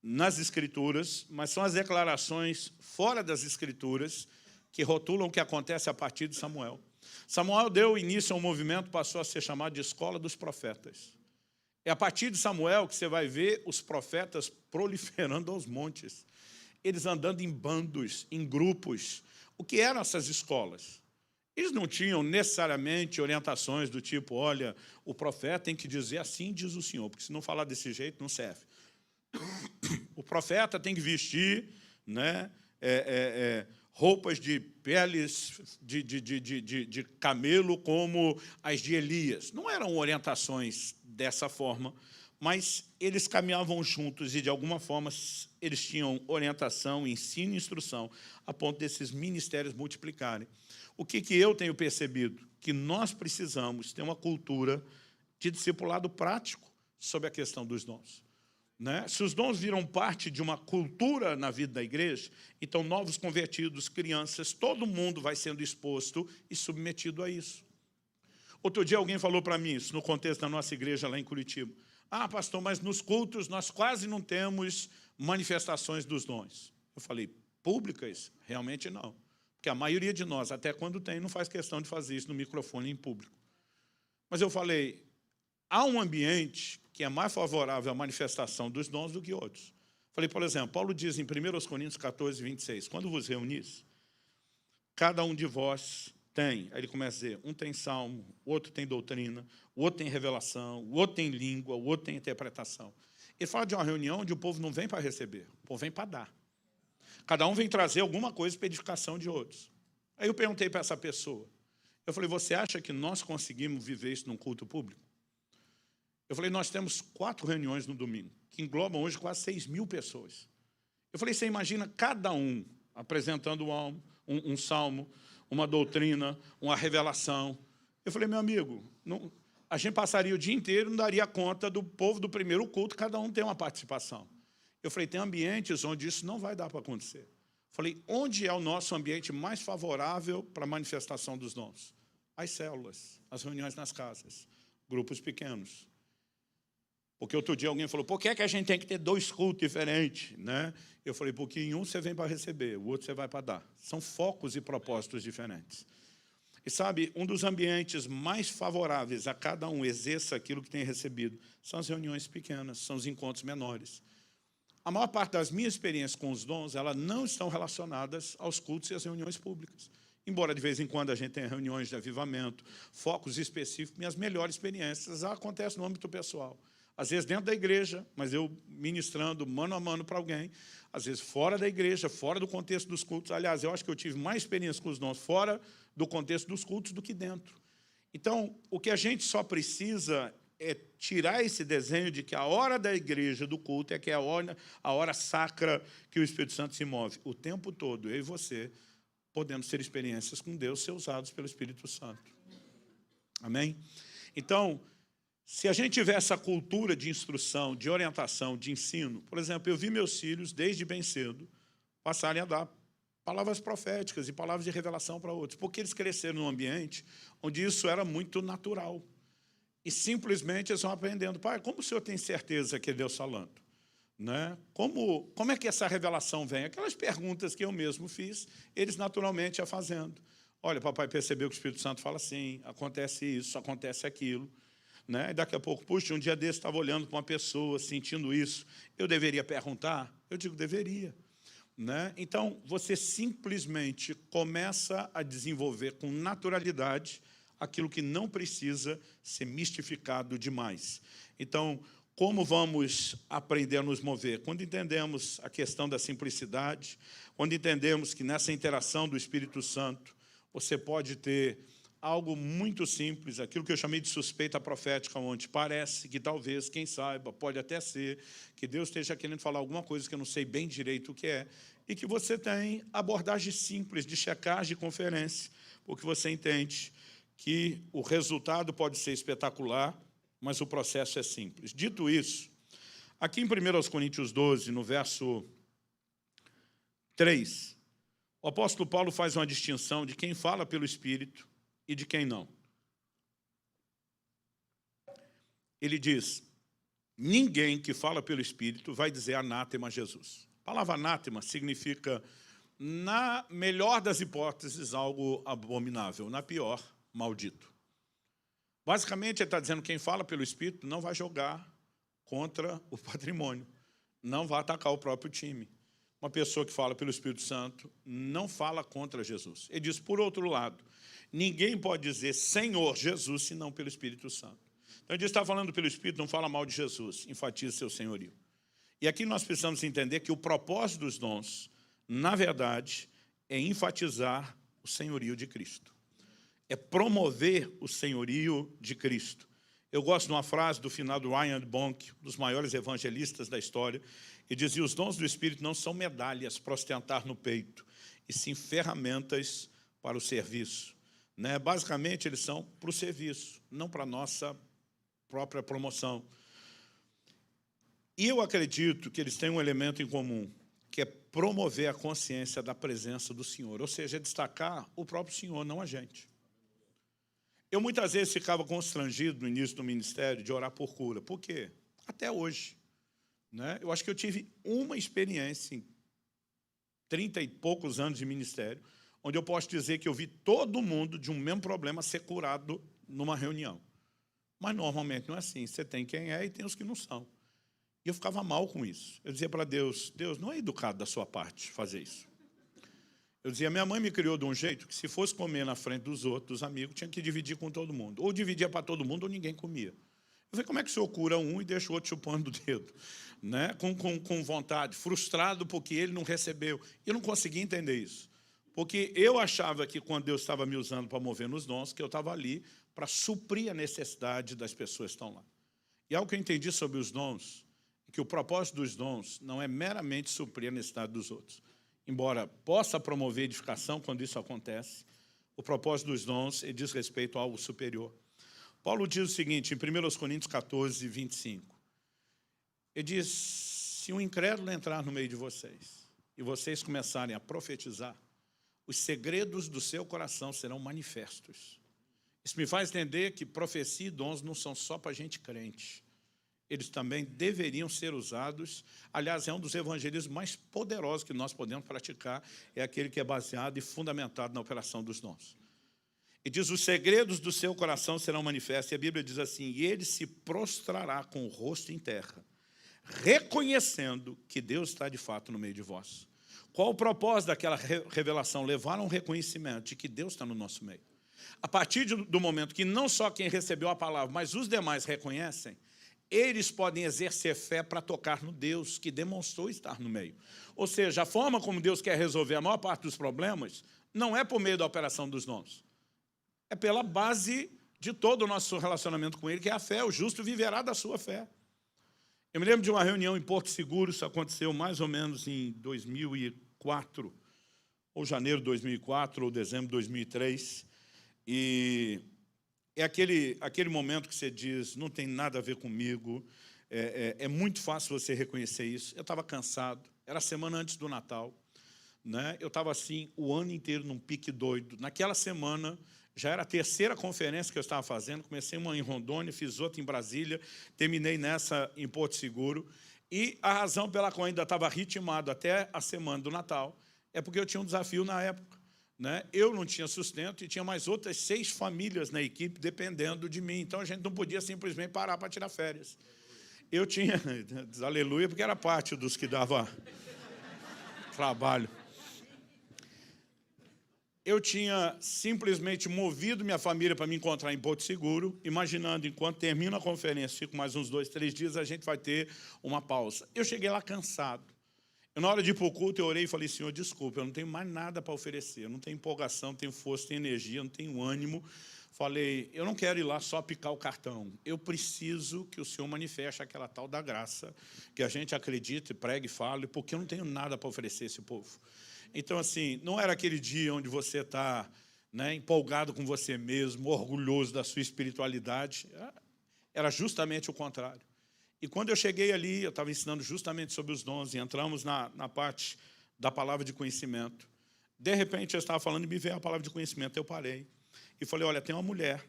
nas Escrituras, mas são as declarações fora das Escrituras que rotulam o que acontece a partir de Samuel. Samuel deu início a um movimento, passou a ser chamado de Escola dos Profetas. É a partir de Samuel que você vai ver os profetas proliferando aos montes. Eles andando em bandos, em grupos. O que eram essas escolas? Eles não tinham necessariamente orientações do tipo, olha, o profeta tem que dizer assim, diz o Senhor, porque se não falar desse jeito, não serve. O profeta tem que vestir, né, roupas de peles de camelo como as de Elias. Não eram orientações dessa forma, mas eles caminhavam juntos e, de alguma forma, eles tinham orientação, ensino e instrução, a ponto desses ministérios multiplicarem. O que eu tenho percebido? Que nós precisamos ter uma cultura de discipulado prático sobre a questão dos dons. Né? Se os dons viram parte de uma cultura na vida da igreja, então novos convertidos, crianças, todo mundo vai sendo exposto e submetido a isso. Outro dia alguém falou para mim, isso no contexto da nossa igreja lá em Curitiba, ah, pastor, mas nos cultos nós quase não temos manifestações dos dons. Eu falei, públicas? Realmente não. Porque a maioria de nós, até quando tem, não faz questão de fazer isso no microfone em público. Mas eu falei, há um ambiente que é mais favorável à manifestação dos dons do que outros. Falei, por exemplo, Paulo diz em 1 Coríntios 14, 26, quando vos reunis, cada um de vós tem, aí ele começa a dizer, um tem salmo, o outro tem doutrina, o outro tem revelação, o outro tem língua, o outro tem interpretação. Ele fala de uma reunião onde o povo não vem para receber, o povo vem para dar. Cada um vem trazer alguma coisa para edificação de outros. Aí eu perguntei para essa pessoa, eu falei, você acha que nós conseguimos viver isso num culto público? Eu falei, nós temos 4 reuniões no domingo, que englobam hoje quase 6.000 pessoas. Eu falei, você imagina cada um apresentando um salmo, uma doutrina, uma revelação. Eu falei, meu amigo, a gente passaria o dia inteiro e não daria conta do povo do primeiro culto, cada um tem uma participação. Eu falei, tem ambientes onde isso não vai dar para acontecer. Eu falei, onde é o nosso ambiente mais favorável para a manifestação dos dons? As células, as reuniões nas casas, grupos pequenos. Porque outro dia alguém falou, por que a gente tem que ter 2 cultos diferentes? Né? Eu falei, porque em um você vem para receber, o outro você vai para dar. São focos e propósitos diferentes. E sabe, um dos ambientes mais favoráveis a cada um exerça aquilo que tem recebido são as reuniões pequenas, são os encontros menores. A maior parte das minhas experiências com os dons, elas não estão relacionadas aos cultos e às reuniões públicas. Embora de vez em quando a gente tenha reuniões de avivamento, focos específicos, minhas melhores experiências acontecem no âmbito pessoal. Às vezes dentro da igreja, mas eu ministrando mano a mano para alguém. Às vezes fora da igreja, fora do contexto dos cultos. Aliás, eu acho que eu tive mais experiência com os dons fora do contexto dos cultos do que dentro. Então, o que a gente só precisa é tirar esse desenho de que a hora da igreja, do culto, é que é a hora sacra que o Espírito Santo se move. O tempo todo, eu e você, podemos ter experiências com Deus, ser usados pelo Espírito Santo. Amém? Então, se a gente tiver essa cultura de instrução, de orientação, de ensino, por exemplo, eu vi meus filhos, desde bem cedo, passarem a dar palavras proféticas e palavras de revelação para outros, porque eles cresceram num ambiente onde isso era muito natural. E simplesmente eles vão aprendendo, pai, como o senhor tem certeza que é Deus falando? Né? Como é que essa revelação vem? Aquelas perguntas que eu mesmo fiz, eles naturalmente iam fazendo. Olha, papai percebeu que o Espírito Santo fala assim, acontece isso, acontece aquilo. Né? E daqui a pouco, puxa, um dia desse estava olhando para uma pessoa, sentindo isso, eu deveria perguntar? Eu digo, deveria. Né? Então, você simplesmente começa a desenvolver com naturalidade aquilo que não precisa ser mistificado demais. Então, como vamos aprender a nos mover? Quando entendemos a questão da simplicidade, quando entendemos que nessa interação do Espírito Santo, você pode ter algo muito simples, aquilo que eu chamei de suspeita profética, onde parece que talvez, quem saiba, pode até ser, que Deus esteja querendo falar alguma coisa que eu não sei bem direito o que é, e que você tem abordagem simples de checagem de conferência, porque você entende que o resultado pode ser espetacular, mas o processo é simples. Dito isso, aqui em 1 Coríntios 12, no verso 3, o apóstolo Paulo faz uma distinção de quem fala pelo Espírito e de quem não. Ele diz, ninguém que fala pelo Espírito vai dizer anátema a Jesus. A palavra anátema significa, na melhor das hipóteses, algo abominável, na pior, maldito. Basicamente, ele está dizendo que quem fala pelo Espírito não vai jogar contra o patrimônio, não vai atacar o próprio time, uma pessoa que fala pelo Espírito Santo não fala contra Jesus. Ele diz, por outro lado, ninguém pode dizer Senhor Jesus, senão pelo Espírito Santo. Então, ele diz, está falando pelo Espírito, não fala mal de Jesus, enfatiza seu senhorio. E aqui nós precisamos entender que o propósito dos dons, na verdade, é enfatizar o senhorio de Cristo. É promover o senhorio de Cristo. Eu gosto de uma frase do finado Ryan Bonk, um dos maiores evangelistas da história, que dizia, os dons do Espírito não são medalhas para ostentar no peito, e sim ferramentas para o serviço. Né? Basicamente, eles são para o serviço, não para a nossa própria promoção. E eu acredito que eles têm um elemento em comum, que é promover a consciência da presença do Senhor, ou seja, destacar o próprio Senhor, não a gente. Eu muitas vezes ficava constrangido no início do ministério de orar por cura. Por quê? Até hoje. Né? Eu acho que eu tive uma experiência em 30 e poucos anos de ministério, onde eu posso dizer que eu vi todo mundo de um mesmo problema ser curado numa reunião. Mas normalmente não é assim. Você tem quem é e tem os que não são. E eu ficava mal com isso. Eu dizia para Deus, Deus, não é educado da sua parte fazer isso. Eu dizia, minha mãe me criou de um jeito que se fosse comer na frente dos outros, dos amigos, tinha que dividir com todo mundo. Ou dividia para todo mundo ou ninguém comia. Eu falei, como é que o senhor cura um e deixa o outro chupando o dedo? Né? Com vontade, frustrado porque ele não recebeu. Eu não conseguia entender isso. Porque eu achava que quando Deus estava me usando para mover nos dons, que eu estava ali para suprir a necessidade das pessoas que estão lá. E algo que eu entendi sobre os dons, é que o propósito dos dons não é meramente suprir a necessidade dos outros. Embora possa promover edificação quando isso acontece, o propósito dos dons diz respeito a algo superior. Paulo diz o seguinte, em 1 Coríntios 14, 25. Ele diz, se um incrédulo entrar no meio de vocês e vocês começarem a profetizar, os segredos do seu coração serão manifestos. Isso me faz entender que profecia e dons não são só para gente crente. Eles também deveriam ser usados. Aliás, é um dos evangelismos mais poderosos que nós podemos praticar, é aquele que é baseado e fundamentado na operação dos dons. E diz, os segredos do seu coração serão manifestos. E a Bíblia diz assim, e ele se prostrará com o rosto em terra, reconhecendo que Deus está de fato no meio de vós. Qual o propósito daquela revelação? Levar a um reconhecimento de que Deus está no nosso meio. A partir do momento que não só quem recebeu a palavra, mas os demais reconhecem, eles podem exercer fé para tocar no Deus que demonstrou estar no meio. Ou seja, a forma como Deus quer resolver a maior parte dos problemas não é por meio da operação dos dons. É pela base de todo o nosso relacionamento com Ele, que é a fé. O justo viverá da sua fé. Eu me lembro de uma reunião em Porto Seguro, isso aconteceu mais ou menos em 2004, ou janeiro de 2004, ou dezembro de 2003. E é aquele momento que você diz, não tem nada a ver comigo, é muito fácil você reconhecer isso. Eu estava cansado, era a semana antes do Natal, né? Eu estava assim o ano inteiro num pique doido. Naquela semana, já era a terceira conferência que eu estava fazendo, comecei uma em Rondônia, fiz outra em Brasília, terminei nessa em Porto Seguro, e a razão pela qual eu ainda estava ritmado até a semana do Natal é porque eu tinha um desafio na época. Né? Eu não tinha sustento e tinha mais outras 6 famílias na equipe dependendo de mim. Então, a gente não podia simplesmente parar para tirar férias. Eu tinha, diz aleluia, porque era parte dos que dava trabalho. Eu tinha simplesmente movido minha família para me encontrar em Porto Seguro, imaginando, enquanto termina a conferência, fico mais uns 2, 3 dias, a gente vai ter uma pausa. Eu cheguei lá cansado. Na hora de ir para o culto, eu orei e falei, Senhor, desculpa, eu não tenho mais nada para oferecer, eu não tenho empolgação, não tenho força, não tenho energia, não tenho ânimo. Falei, eu não quero ir lá só picar o cartão, eu preciso que o Senhor manifeste aquela tal da graça, que a gente acredite, pregue e fale, porque eu não tenho nada para oferecer a esse povo. Então, assim, não era aquele dia onde você está, né, empolgado com você mesmo, orgulhoso da sua espiritualidade, era justamente o contrário. E quando eu cheguei ali, eu estava ensinando justamente sobre os dons, e entramos na parte da palavra de conhecimento. De repente, eu estava falando e me veio a palavra de conhecimento, eu parei. E falei, olha, tem uma mulher,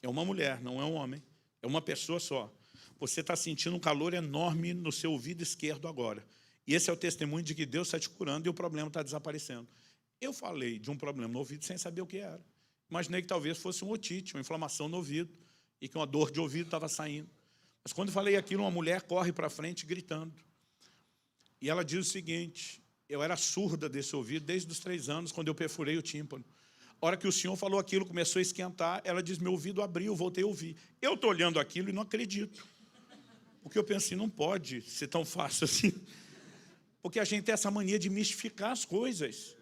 é uma mulher, não é um homem, é uma pessoa só. Você está sentindo um calor enorme no seu ouvido esquerdo agora. E esse é o testemunho de que Deus está te curando e o problema está desaparecendo. Eu falei de um problema no ouvido sem saber o que era. Imaginei que talvez fosse um otite, uma inflamação no ouvido, e que uma dor de ouvido estava saindo. Mas quando eu falei aquilo, uma mulher corre para frente gritando. E ela diz o seguinte, Eu era surda desse ouvido desde os 3 anos, quando eu perfurei o tímpano. A hora que o senhor falou aquilo, começou a esquentar, ela diz, meu ouvido abriu, voltei a ouvir. Eu estou olhando aquilo e não acredito. Porque eu pensei, não pode ser tão fácil assim. Porque a gente tem essa mania de mistificar as coisas.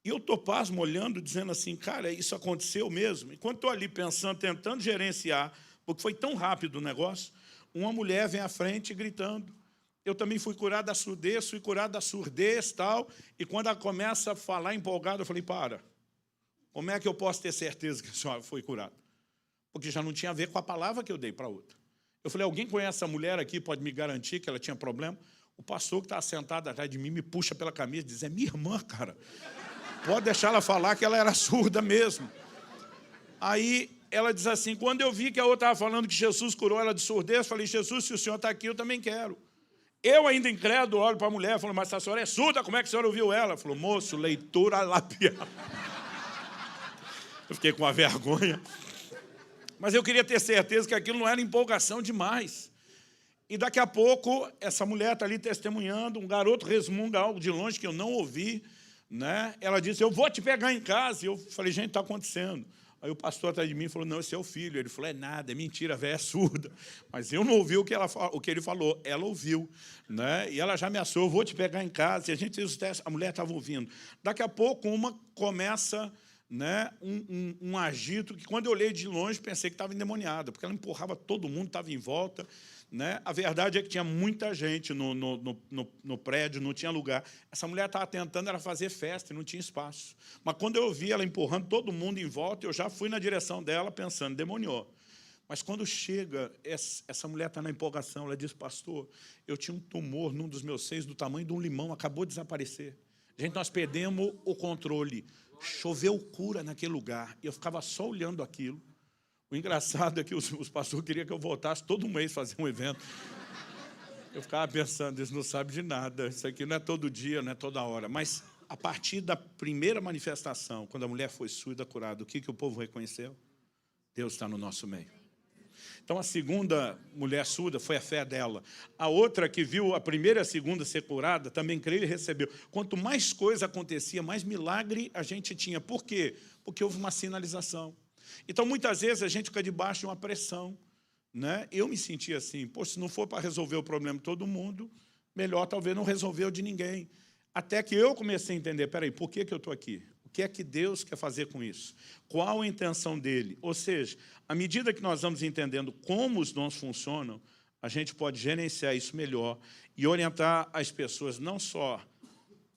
E eu estou pasmo olhando, dizendo assim, cara, isso aconteceu mesmo? Enquanto estou ali pensando, tentando gerenciar, porque foi tão rápido o negócio, uma mulher vem à frente gritando. Eu também fui curado da surdez, tal. E quando ela começa a falar empolgada, eu falei, para. Como é que eu posso ter certeza que a senhora foi curada? Porque já não tinha a ver com a palavra que eu dei para outra. Eu falei, alguém conhece essa mulher aqui, pode me garantir que ela tinha problema? O pastor que estava sentado atrás de mim me puxa pela camisa e diz, é minha irmã, cara. Pode deixar ela falar que ela era surda mesmo. Aí ela diz assim, quando eu vi que a outra estava falando que Jesus curou ela de surdez, eu falei, Jesus, se o senhor está aqui, eu também quero. Eu ainda incrédulo, olho para a mulher, falo, mas a senhora é surda, como é que a senhora ouviu ela? Ela falou, moço, leitura labial. Eu fiquei com uma vergonha. Mas eu queria ter certeza que aquilo não era empolgação demais. E daqui a pouco, essa mulher está ali testemunhando, um garoto resmunga algo de longe que eu não ouvi, né? Ela disse, eu vou te pegar em casa. E eu falei, gente, está acontecendo. Aí o pastor atrás de mim falou, não, esse é o filho. Ele falou, é nada, é mentira, a véia é surda. Mas eu não ouvi o que ele falou, ela ouviu. Né? E ela já ameaçou, eu vou te pegar em casa. E a gente fez os testes, a mulher estava ouvindo. Daqui a pouco, uma começa, né, um agito que, quando eu olhei de longe, pensei que estava endemoniada, porque ela empurrava todo mundo, estava em volta. Né? A verdade é que tinha muita gente no prédio, não tinha lugar. Essa mulher estava tentando era fazer festa e não tinha espaço. Mas quando eu vi ela empurrando todo mundo em volta, eu já fui na direção dela pensando, demoniou. Mas quando chega, essa mulher está na empolgação, ela diz, pastor, eu tinha um tumor num dos meus seios do tamanho de um limão, acabou de desaparecer. Gente, nós perdemos o controle. Choveu cura naquele lugar. E eu ficava só olhando aquilo. O engraçado é que os pastores queriam que eu voltasse todo mês fazer um evento. Eu ficava pensando, eles não sabem de nada, isso aqui não é todo dia, não é toda hora. Mas, a partir da primeira manifestação, quando a mulher foi surda, curada, o que o povo reconheceu? Deus está no nosso meio. Então, a segunda mulher surda foi a fé dela. A outra que viu a primeira e a segunda ser curada, também creio e recebeu. Quanto mais coisa acontecia, mais milagre a gente tinha. Por quê? Porque houve uma sinalização. Então, muitas vezes, a gente fica debaixo de uma pressão. Né? Eu me senti assim, pô, se não for para resolver o problema de todo mundo, melhor talvez não resolver o de ninguém. Até que eu comecei a entender, peraí, por que eu estou aqui? O que é que Deus quer fazer com isso? Qual a intenção dele? Ou seja, à medida que nós vamos entendendo como os dons funcionam, a gente pode gerenciar isso melhor e orientar as pessoas não só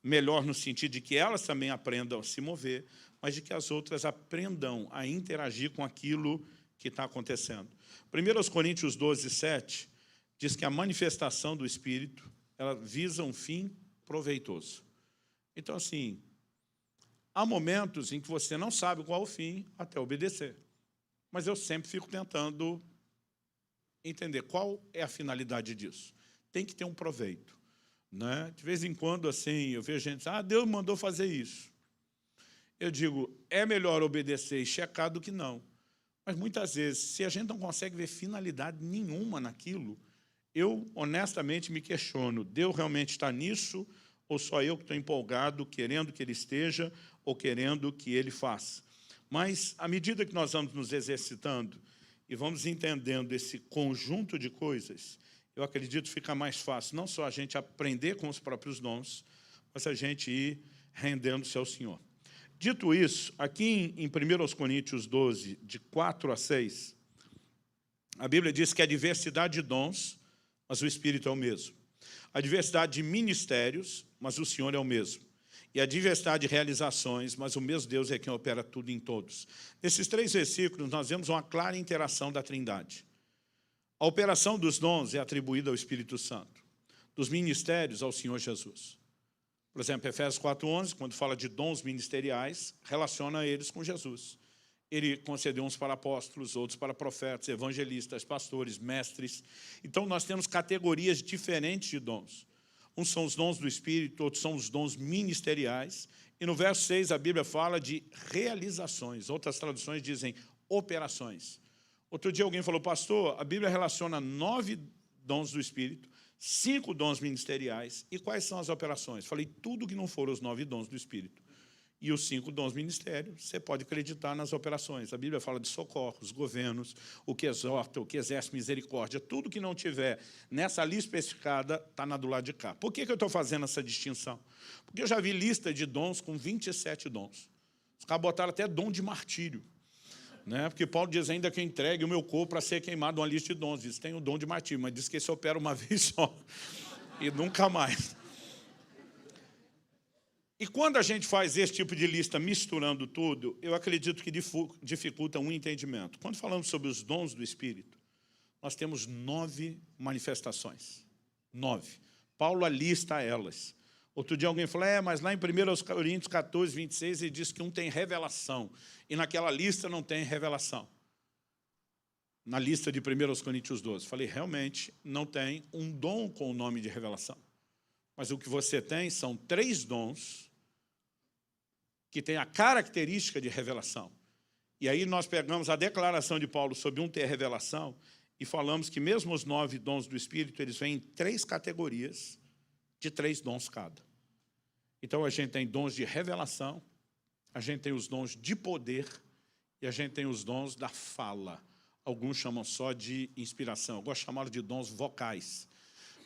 melhor no sentido de que elas também aprendam a se mover, mas de que as outras aprendam a interagir com aquilo que está acontecendo. 1 Coríntios 12, 7, diz que a manifestação do Espírito, ela visa um fim proveitoso. Então, assim, há momentos em que você não sabe qual é o fim até obedecer. Mas eu sempre fico tentando entender qual é a finalidade disso. Tem que ter um proveito. Né? De vez em quando, assim, eu vejo gente dizer, Deus mandou fazer isso. Eu digo, é melhor obedecer e checar do que não. Mas, muitas vezes, se a gente não consegue ver finalidade nenhuma naquilo, eu, honestamente, me questiono, Deus realmente está nisso ou só eu que estou empolgado, querendo que Ele esteja ou querendo que Ele faça? Mas, à medida que nós vamos nos exercitando e vamos entendendo esse conjunto de coisas, eu acredito que fica mais fácil, não só a gente aprender com os próprios dons, mas a gente ir rendendo-se ao Senhor. Dito isso, aqui em 1 Coríntios 12, de 4 a 6, a Bíblia diz que a diversidade de dons, mas o Espírito é o mesmo. A diversidade de ministérios, mas o Senhor é o mesmo. E a diversidade de realizações, mas o mesmo Deus é quem opera tudo em todos. Nesses 3 versículos, nós vemos uma clara interação da Trindade. A operação dos dons é atribuída ao Espírito Santo, dos ministérios ao Senhor Jesus. Por exemplo, Efésios 4:11, quando fala de dons ministeriais, relaciona eles com Jesus. Ele concedeu uns para apóstolos, outros para profetas, evangelistas, pastores, mestres. Então, nós temos categorias diferentes de dons. Uns são os dons do Espírito, outros são os dons ministeriais. E no verso 6, a Bíblia fala de realizações. Outras traduções dizem operações. Outro dia alguém falou, pastor, a Bíblia relaciona 9 dons do Espírito, 5 dons ministeriais. E quais são as operações? Falei tudo que não foram os 9 dons do Espírito. E os 5 dons ministérios, você pode acreditar nas operações. A Bíblia fala de socorros, governos, o que exorta, o que exerce misericórdia. Tudo que não tiver nessa lista especificada está na do lado de cá. Por que eu estou fazendo essa distinção? Porque eu já vi lista de dons com 27 dons. Os caras botaram até dom de martírio. Né? Porque Paulo diz ainda que eu entregue o meu corpo para ser queimado uma lista de dons. Diz, tem o dom de martírio, mas diz que esse opera uma vez só. E nunca mais. E quando a gente faz esse tipo de lista misturando tudo, eu acredito que dificulta um entendimento. Quando falamos sobre os dons do Espírito, nós temos 9 manifestações. 9. Paulo alista elas. Outro dia alguém falou, mas lá em 1 Coríntios 14, 26, ele diz que um tem revelação. E naquela lista não tem revelação. Na lista de 1 Coríntios 12. Falei, realmente, não tem um dom com o nome de revelação. Mas o que você tem são 3 dons que têm a característica de revelação. E aí nós pegamos a declaração de Paulo sobre um ter revelação e falamos que mesmo os 9 dons do Espírito, eles vêm em 3 categorias de 3 dons cada. Então a gente tem dons de revelação, a gente tem os dons de poder e a gente tem os dons da fala. Alguns chamam só de inspiração, eu gosto de chamá-los de dons vocais.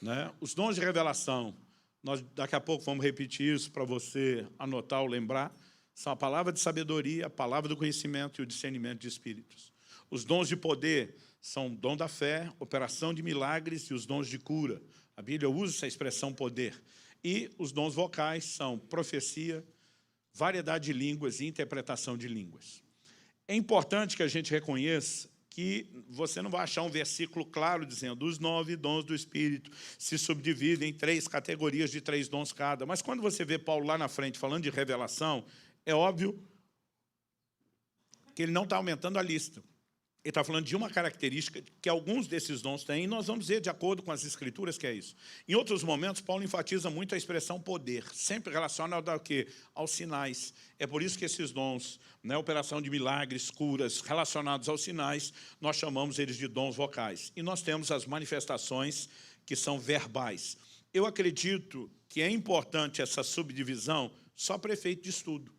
Né? Os dons de revelação, nós daqui a pouco vamos repetir isso para você anotar ou lembrar, são a palavra de sabedoria, a palavra do conhecimento e o discernimento de espíritos. Os dons de poder são o dom da fé, operação de milagres e os dons de cura. A Bíblia usa essa expressão poder. E os dons vocais são profecia, variedade de línguas e interpretação de línguas. É importante que a gente reconheça que você não vai achar um versículo claro dizendo os 9 dons do Espírito se subdividem em 3 categorias de 3 dons cada. Mas quando você vê Paulo lá na frente falando de revelação, é óbvio que ele não está aumentando a lista. Ele está falando de uma característica que alguns desses dons têm, e nós vamos dizer, de acordo com as Escrituras, que é isso. Em outros momentos, Paulo enfatiza muito a expressão poder, sempre relacionado ao quê? Aos sinais. É por isso que esses dons, né, operação de milagres, curas, relacionados aos sinais, nós chamamos eles de dons vocais. E nós temos as manifestações que são verbais. Eu acredito que é importante essa subdivisão só para efeito de estudo.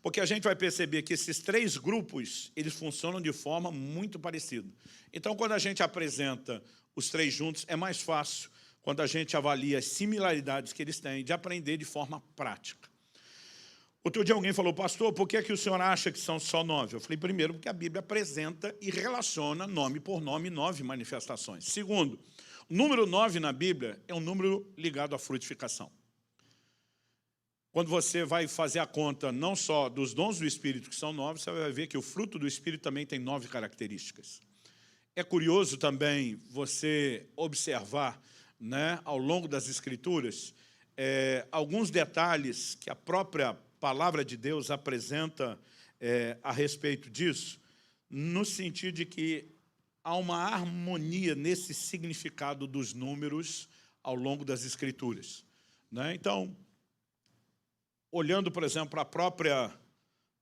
Porque a gente vai perceber que esses 3 grupos, eles funcionam de forma muito parecida. Então, quando a gente apresenta os 3 juntos, é mais fácil, quando a gente avalia as similaridades que eles têm, de aprender de forma prática. Outro dia alguém falou, pastor, por que o senhor acha que são só 9? Eu falei, primeiro, porque a Bíblia apresenta e relaciona nome por nome 9 manifestações. Segundo, o número 9 na Bíblia é um número ligado à frutificação. Quando você vai fazer a conta não só dos dons do Espírito, que são 9, você vai ver que o fruto do Espírito também tem 9 características. É curioso também você observar, né, ao longo das Escrituras, alguns detalhes que a própria palavra de Deus apresenta a respeito disso, no sentido de que há uma harmonia nesse significado dos números ao longo das Escrituras. Né? Então, olhando, por exemplo, para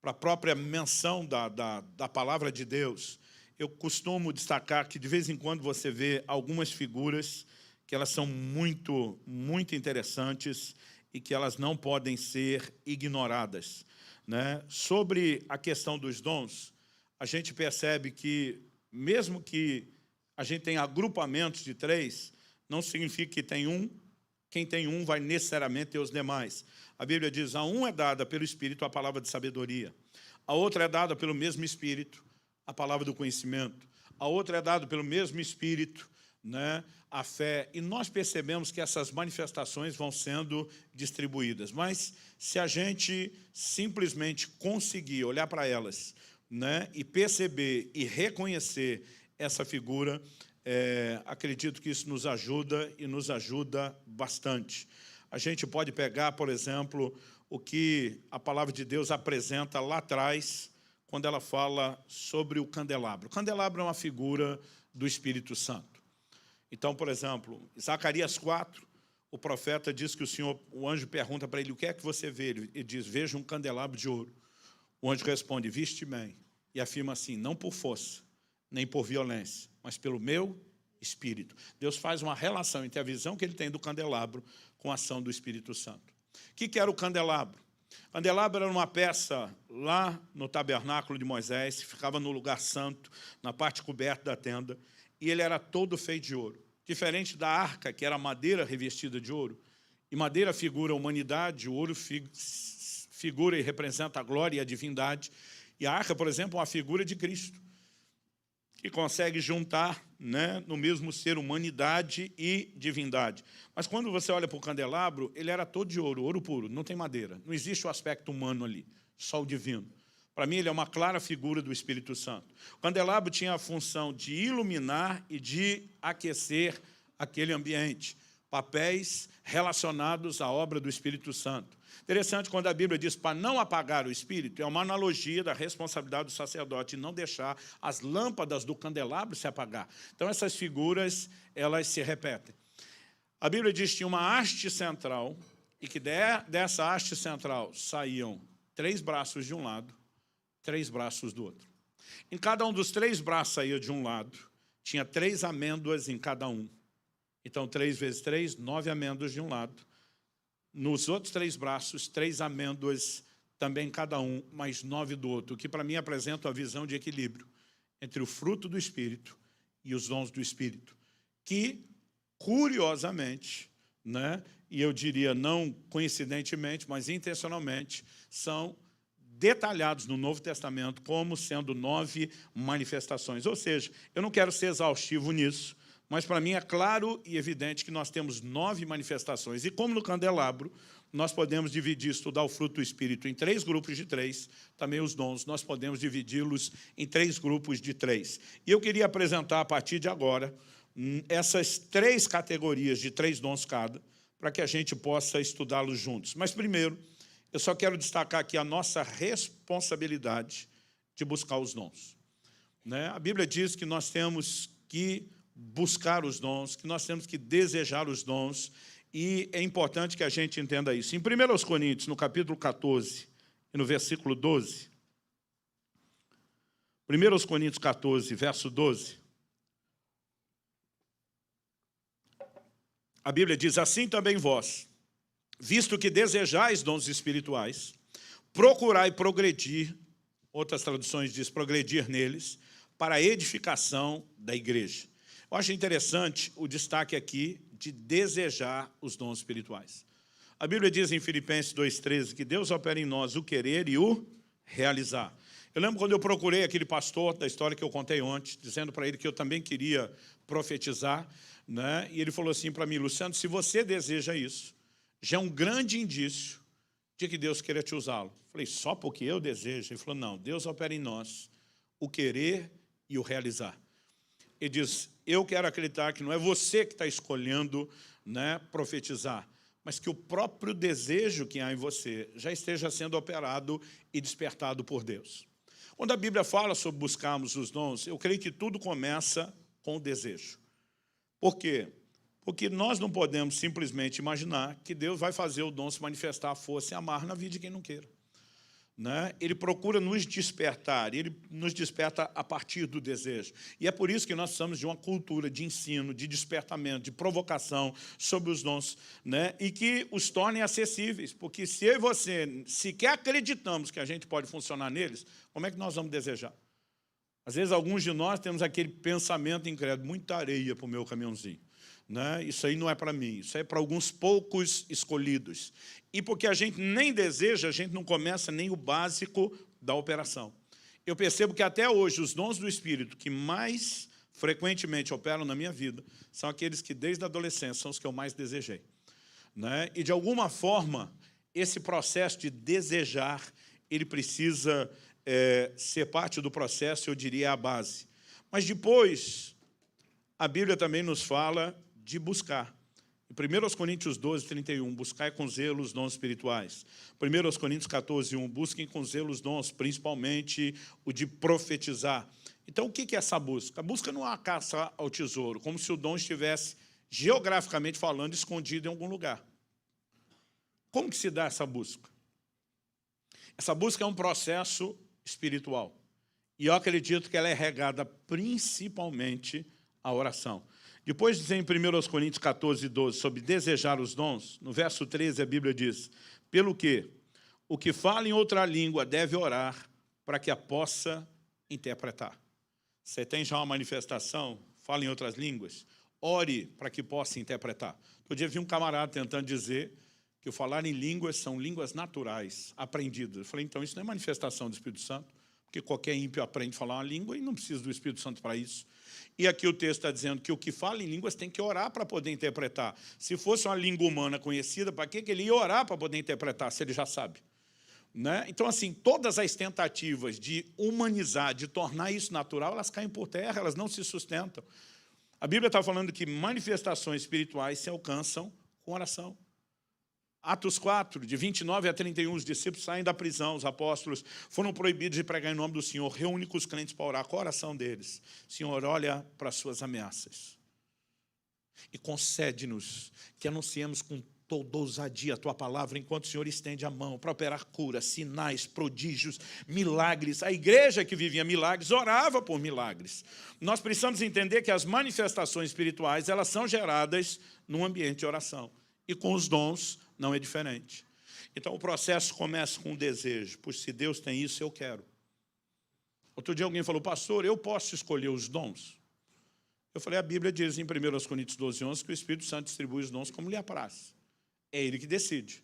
a própria menção da palavra de Deus, eu costumo destacar que, de vez em quando, você vê algumas figuras que elas são muito, muito interessantes e que elas não podem ser ignoradas. Né? Sobre a questão dos dons, a gente percebe que, mesmo que a gente tenha agrupamentos de 3, não significa que tem um. Quem tem um vai necessariamente ter os demais. A Bíblia diz, a um é dada pelo Espírito a palavra de sabedoria. A outra é dada pelo mesmo Espírito a palavra do conhecimento. A outra é dada pelo mesmo Espírito, né, a fé. E nós percebemos que essas manifestações vão sendo distribuídas. Mas se a gente simplesmente conseguir olhar para elas, né, e perceber e reconhecer essa figura, acredito que isso nos ajuda e nos ajuda bastante. A gente pode pegar, por exemplo, o que a palavra de Deus apresenta lá atrás, quando ela fala sobre o candelabro. O candelabro é uma figura do Espírito Santo. Então, por exemplo, em Zacarias 4, o profeta diz que o anjo pergunta para ele, o que é que você vê? Ele diz, vejo um candelabro de ouro. O anjo responde, viste bem, e afirma assim, não por força, nem por violência, mas pelo meu Espírito. Deus faz uma relação entre a visão que ele tem do candelabro com a ação do Espírito Santo. O que era o candelabro? O candelabro era uma peça lá no tabernáculo de Moisés, que ficava no lugar santo, na parte coberta da tenda, e ele era todo feito de ouro. Diferente da arca, que era madeira revestida de ouro, e madeira figura a humanidade, o ouro figura e representa a glória e a divindade, e a arca, por exemplo, é uma figura de Cristo, que consegue juntar, né, no mesmo ser humanidade e divindade. Mas quando você olha para o candelabro, ele era todo de ouro, ouro puro, não tem madeira. Não existe o aspecto humano ali, só o divino. Para mim, ele é uma clara figura do Espírito Santo. O candelabro tinha a função de iluminar e de aquecer aquele ambiente. Papéis relacionados à obra do Espírito Santo. Interessante quando a Bíblia diz para não apagar o Espírito, é uma analogia da responsabilidade do sacerdote de não deixar as lâmpadas do candelabro se apagar. Então essas figuras, elas se repetem. A Bíblia diz que tinha uma haste central e que dessa haste central saíam 3 braços de um lado, 3 braços do outro. Em cada um dos 3 braços saía de um lado, tinha 3 amêndoas em cada um. Então 3 vezes 3, 9 amêndoas de um lado. Nos outros 3 braços, 3 amêndoas também cada um, mais 9 do outro, o que para mim apresenta a visão de equilíbrio entre o fruto do Espírito e os dons do Espírito, que, curiosamente, né, e eu diria não coincidentemente, mas intencionalmente, são detalhados no Novo Testamento como sendo 9 manifestações. Ou seja, eu não quero ser exaustivo nisso, mas para mim é claro e evidente que nós temos 9 manifestações. E como no candelabro, nós podemos dividir, estudar o fruto do Espírito em 3 grupos de 3, também os dons, nós podemos dividi-los em 3 grupos de 3. E eu queria apresentar, a partir de agora, essas 3 categorias de 3 dons cada, para que a gente possa estudá-los juntos. Mas, primeiro, eu só quero destacar aqui a nossa responsabilidade de buscar os dons. Né? A Bíblia diz que nós temos que buscar os dons, que nós temos que desejar os dons, e é importante que a gente entenda isso. Em 1 Coríntios, no capítulo 14, e no versículo 12, 1 Coríntios 14, verso 12, a Bíblia diz, assim também vós, visto que desejais dons espirituais, procurai progredir, outras traduções diz progredir neles, para a edificação da igreja. Eu acho interessante o destaque aqui de desejar os dons espirituais. A Bíblia diz em Filipenses 2,13 que Deus opera em nós o querer e o realizar. Eu lembro quando eu procurei aquele pastor da história que eu contei ontem, dizendo para ele que eu também queria profetizar, né? E ele falou assim para mim, Luciano, se você deseja isso, já é um grande indício de que Deus queria te usá-lo. Falei, só porque eu desejo? Ele falou, não, Deus opera em nós o querer e o realizar. Ele diz, eu quero acreditar que não é você que está escolhendo, né, profetizar, mas que o próprio desejo que há em você já esteja sendo operado e despertado por Deus. Quando a Bíblia fala sobre buscarmos os dons, eu creio que tudo começa com o desejo. Por quê? Porque nós não podemos simplesmente imaginar que Deus vai fazer o dom se manifestar a força e amar na vida de quem não queira. Né? Ele procura nos despertar, ele nos desperta a partir do desejo. E é por isso que nós precisamos de uma cultura de ensino, de despertamento, de provocação sobre os dons, né? E que os tornem acessíveis, porque se eu e você sequer acreditamos que a gente pode funcionar neles, como é que nós vamos desejar? Às vezes, alguns de nós temos aquele pensamento incrédulo, muita areia para o meu caminhãozinho. Né? Isso aí não é para mim, isso é para alguns poucos escolhidos. E porque a gente nem deseja, a gente não começa nem o básico da operação. Eu percebo que até hoje os dons do Espírito que mais frequentemente operam na minha vida são aqueles que desde a adolescência são os que eu mais desejei. Né? E de alguma forma, esse processo de desejar, ele precisa ser parte do processo, eu diria, a base. Mas depois, a Bíblia também nos fala de buscar. Em 1 Coríntios 12, 31, buscai com zelo os dons espirituais. 1 Coríntios 14, 1, busquem com zelo os dons, principalmente o de profetizar. Então, o que é essa busca? A busca não é uma caça ao tesouro, como se o dom estivesse, geograficamente falando, escondido em algum lugar. Como que se dá essa busca? Essa busca é um processo espiritual. E eu acredito que ela é regada principalmente à oração. Depois de dizer em 1 Coríntios 14, 12, sobre desejar os dons, no verso 13 a Bíblia diz, pelo que o que fala em outra língua deve orar para que a possa interpretar. Você tem já uma manifestação, fala em outras línguas, ore para que possa interpretar. Outro dia vi um camarada tentando dizer que o falar em línguas são línguas naturais, aprendidas. Eu falei, então isso não é manifestação do Espírito Santo, porque qualquer ímpio aprende a falar uma língua e não precisa do Espírito Santo para isso. E aqui o texto está dizendo que o que fala em línguas tem que orar para poder interpretar. Se fosse uma língua humana conhecida, para que ele ia orar para poder interpretar, se ele já sabe? Né? Então, assim, todas as tentativas de humanizar, de tornar isso natural, elas caem por terra, elas não se sustentam. A Bíblia está falando que manifestações espirituais se alcançam com oração. Atos 4, de 29 a 31, os discípulos saem da prisão, os apóstolos foram proibidos de pregar em nome do Senhor, reúne com os crentes para orar, qual a oração deles? Senhor, olha para as suas ameaças e concede-nos que anunciemos com toda ousadia a Tua palavra, enquanto o Senhor estende a mão para operar curas, sinais, prodígios, milagres. A igreja que vivia milagres orava por milagres. Nós precisamos entender que as manifestações espirituais, elas são geradas num ambiente de oração. E com os dons não é diferente. Então o processo começa com um desejo. Pois se Deus tem isso, eu quero. Outro dia alguém falou, pastor, eu posso escolher os dons? Eu falei, a Bíblia diz em 1 Coríntios 12, 11, que o Espírito Santo distribui os dons como lhe apraz. É Ele que decide.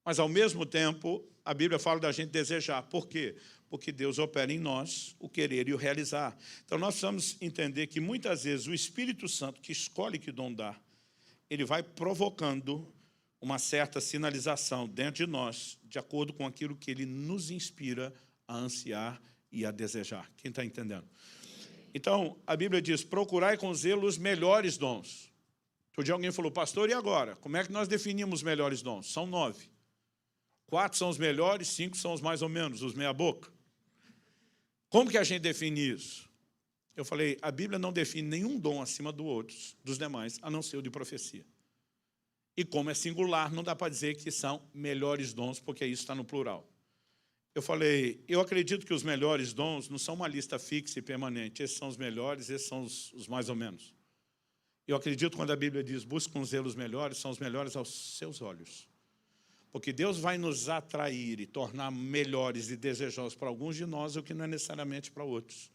Mas, ao mesmo tempo, a Bíblia fala da gente desejar. Por quê? Porque Deus opera em nós o querer e o realizar. Então, nós precisamos entender que, muitas vezes, o Espírito Santo, que escolhe que dom dar, ele vai provocando uma certa sinalização dentro de nós, de acordo com aquilo que ele nos inspira a ansiar e a desejar. Quem está entendendo? Então, a Bíblia diz, procurai com zelo os melhores dons. Outro dia alguém falou, pastor, e agora? Como é que nós definimos os melhores dons? São 9. 4 são os melhores, 5 são os mais ou menos, os meia boca. Como que a gente define isso? Eu falei, a Bíblia não define nenhum dom acima dos demais, a não ser o de profecia. E como é singular, não dá para dizer que são melhores dons, porque isso está no plural. Eu falei, eu acredito que os melhores dons não são uma lista fixa e permanente. Esses são os melhores, esses são os mais ou menos. Eu acredito quando a Bíblia diz, busca com zelo os melhores, são os melhores aos seus olhos. Porque Deus vai nos atrair e tornar melhores e desejosos para alguns de nós, o que não é necessariamente para outros.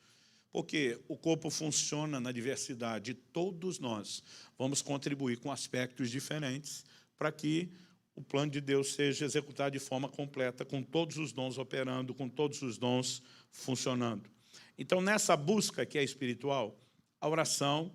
Porque o corpo funciona na diversidade e todos nós vamos contribuir com aspectos diferentes para que o plano de Deus seja executado de forma completa, com todos os dons operando, com todos os dons funcionando. Então, nessa busca que é espiritual, a oração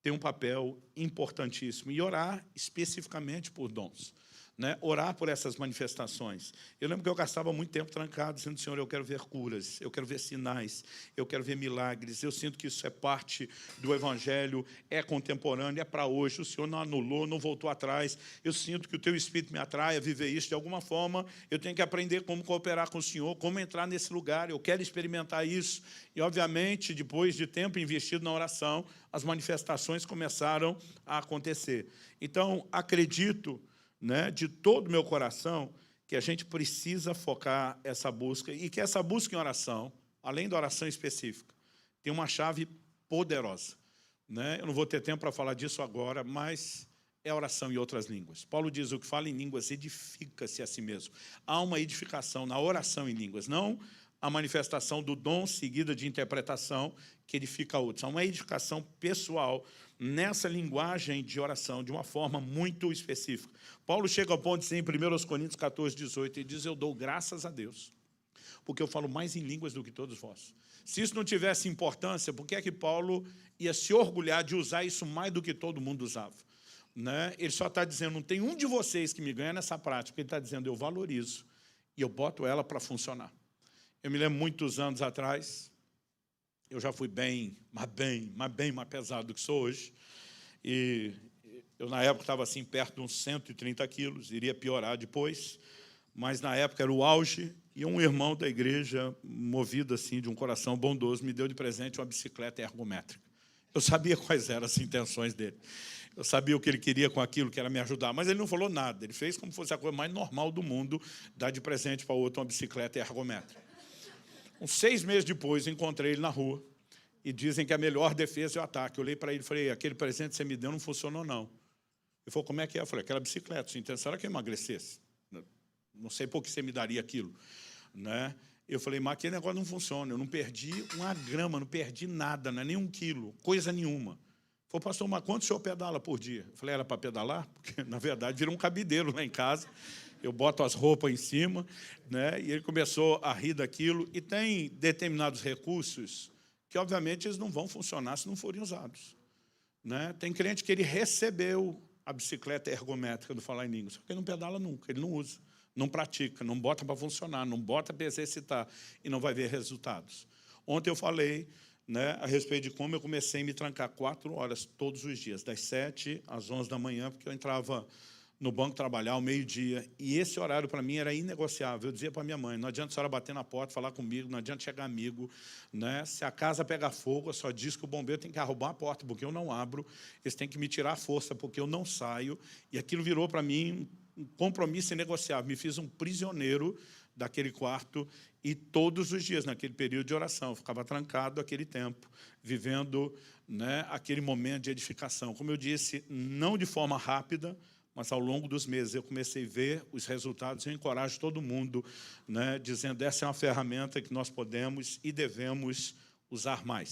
tem um papel importantíssimo. E orar especificamente por dons. Né? Orar por essas manifestações. Eu lembro que eu gastava muito tempo trancado, dizendo, Senhor, eu quero ver curas, eu quero ver sinais, eu quero ver milagres, eu sinto que isso é parte do Evangelho, é contemporâneo, é para hoje, o Senhor não anulou, não voltou atrás, eu sinto que o Teu Espírito me atrai a viver isso de alguma forma, eu tenho que aprender como cooperar com o Senhor, como entrar nesse lugar, eu quero experimentar isso, e obviamente, depois de tempo investido na oração, as manifestações começaram a acontecer. Então, acredito, né, de todo o meu coração, que a gente precisa focar essa busca e que essa busca em oração, além da oração específica, tem uma chave poderosa. Né? Eu não vou ter tempo para falar disso agora, mas é oração em outras línguas. Paulo diz, o que fala em línguas edifica-se a si mesmo. Há uma edificação na oração em línguas, não a manifestação do dom seguida de interpretação que edifica outros. Há uma edificação pessoal nessa linguagem de oração, de uma forma muito específica. Paulo chega ao ponto de dizer em 1 Coríntios 14, 18, ele diz, eu dou graças a Deus, porque eu falo mais em línguas do que todos vós. Se isso não tivesse importância, por que é que Paulo ia se orgulhar de usar isso mais do que todo mundo usava? Né? Ele só está dizendo, não tem um de vocês que me ganha nessa prática, ele está dizendo, eu valorizo e eu boto ela para funcionar. Eu me lembro muitos anos atrás, eu já fui bem mais pesado do que sou hoje. E eu, na época, estava assim, perto de uns 130 quilos, iria piorar depois. Mas, na época, era o auge. E um irmão da igreja, movido assim de um coração bondoso, me deu de presente uma bicicleta ergométrica. Eu sabia quais eram as intenções dele. Eu sabia o que ele queria com aquilo, que era me ajudar. Mas ele não falou nada. Ele fez como se fosse a coisa mais normal do mundo, dar de presente para o outro uma bicicleta ergométrica. Uns 6 meses depois, encontrei ele na rua, E dizem que a melhor defesa é o ataque. Eu olhei para ele e falei, aquele presente que você me deu não funcionou, não. Ele falou, como é que é? Eu falei, aquela bicicleta, sua intenção era que eu emagrecesse. Não sei por que você me daria aquilo. Né? Eu falei, mas aquele negócio não funciona. Eu não perdi uma grama, não perdi nada, não é nem 1 quilo, coisa nenhuma. Ele falou, pastor, mas quanto o senhor pedala por dia? Eu falei, era para pedalar? Porque, na verdade, virou um cabideiro lá em casa. Eu boto as roupas em cima, né? E ele começou a rir daquilo. E tem determinados recursos que, obviamente, eles não vão funcionar se não forem usados. Né? Tem crente que ele recebeu a bicicleta ergométrica do Falar em Línguas, só que ele não pedala nunca, ele não usa, não pratica, não bota para funcionar, não bota para exercitar e não vai ver resultados. Ontem eu falei, né, a respeito de como eu comecei a me trancar 4 horas todos os dias, das 7 às 11 da manhã, porque eu entrava no banco trabalhar ao meio-dia, e esse horário para mim era inegociável. Eu dizia para minha mãe, não adianta a senhora bater na porta, falar comigo, não adianta chegar amigo, né? Se a casa pegar fogo, eu só diz que o bombeiro tem que arrombar a porta, porque eu não abro, eles têm que me tirar a força, porque eu não saio, e aquilo virou para mim um compromisso inegociável. Me fiz um prisioneiro daquele quarto, e todos os dias, naquele período de oração, eu ficava trancado aquele tempo, vivendo, né, aquele momento de edificação. Como eu disse, não de forma rápida, mas ao longo dos meses eu comecei a ver os resultados. Eu encorajo todo mundo, né, dizendo que essa é uma ferramenta que nós podemos e devemos usar mais.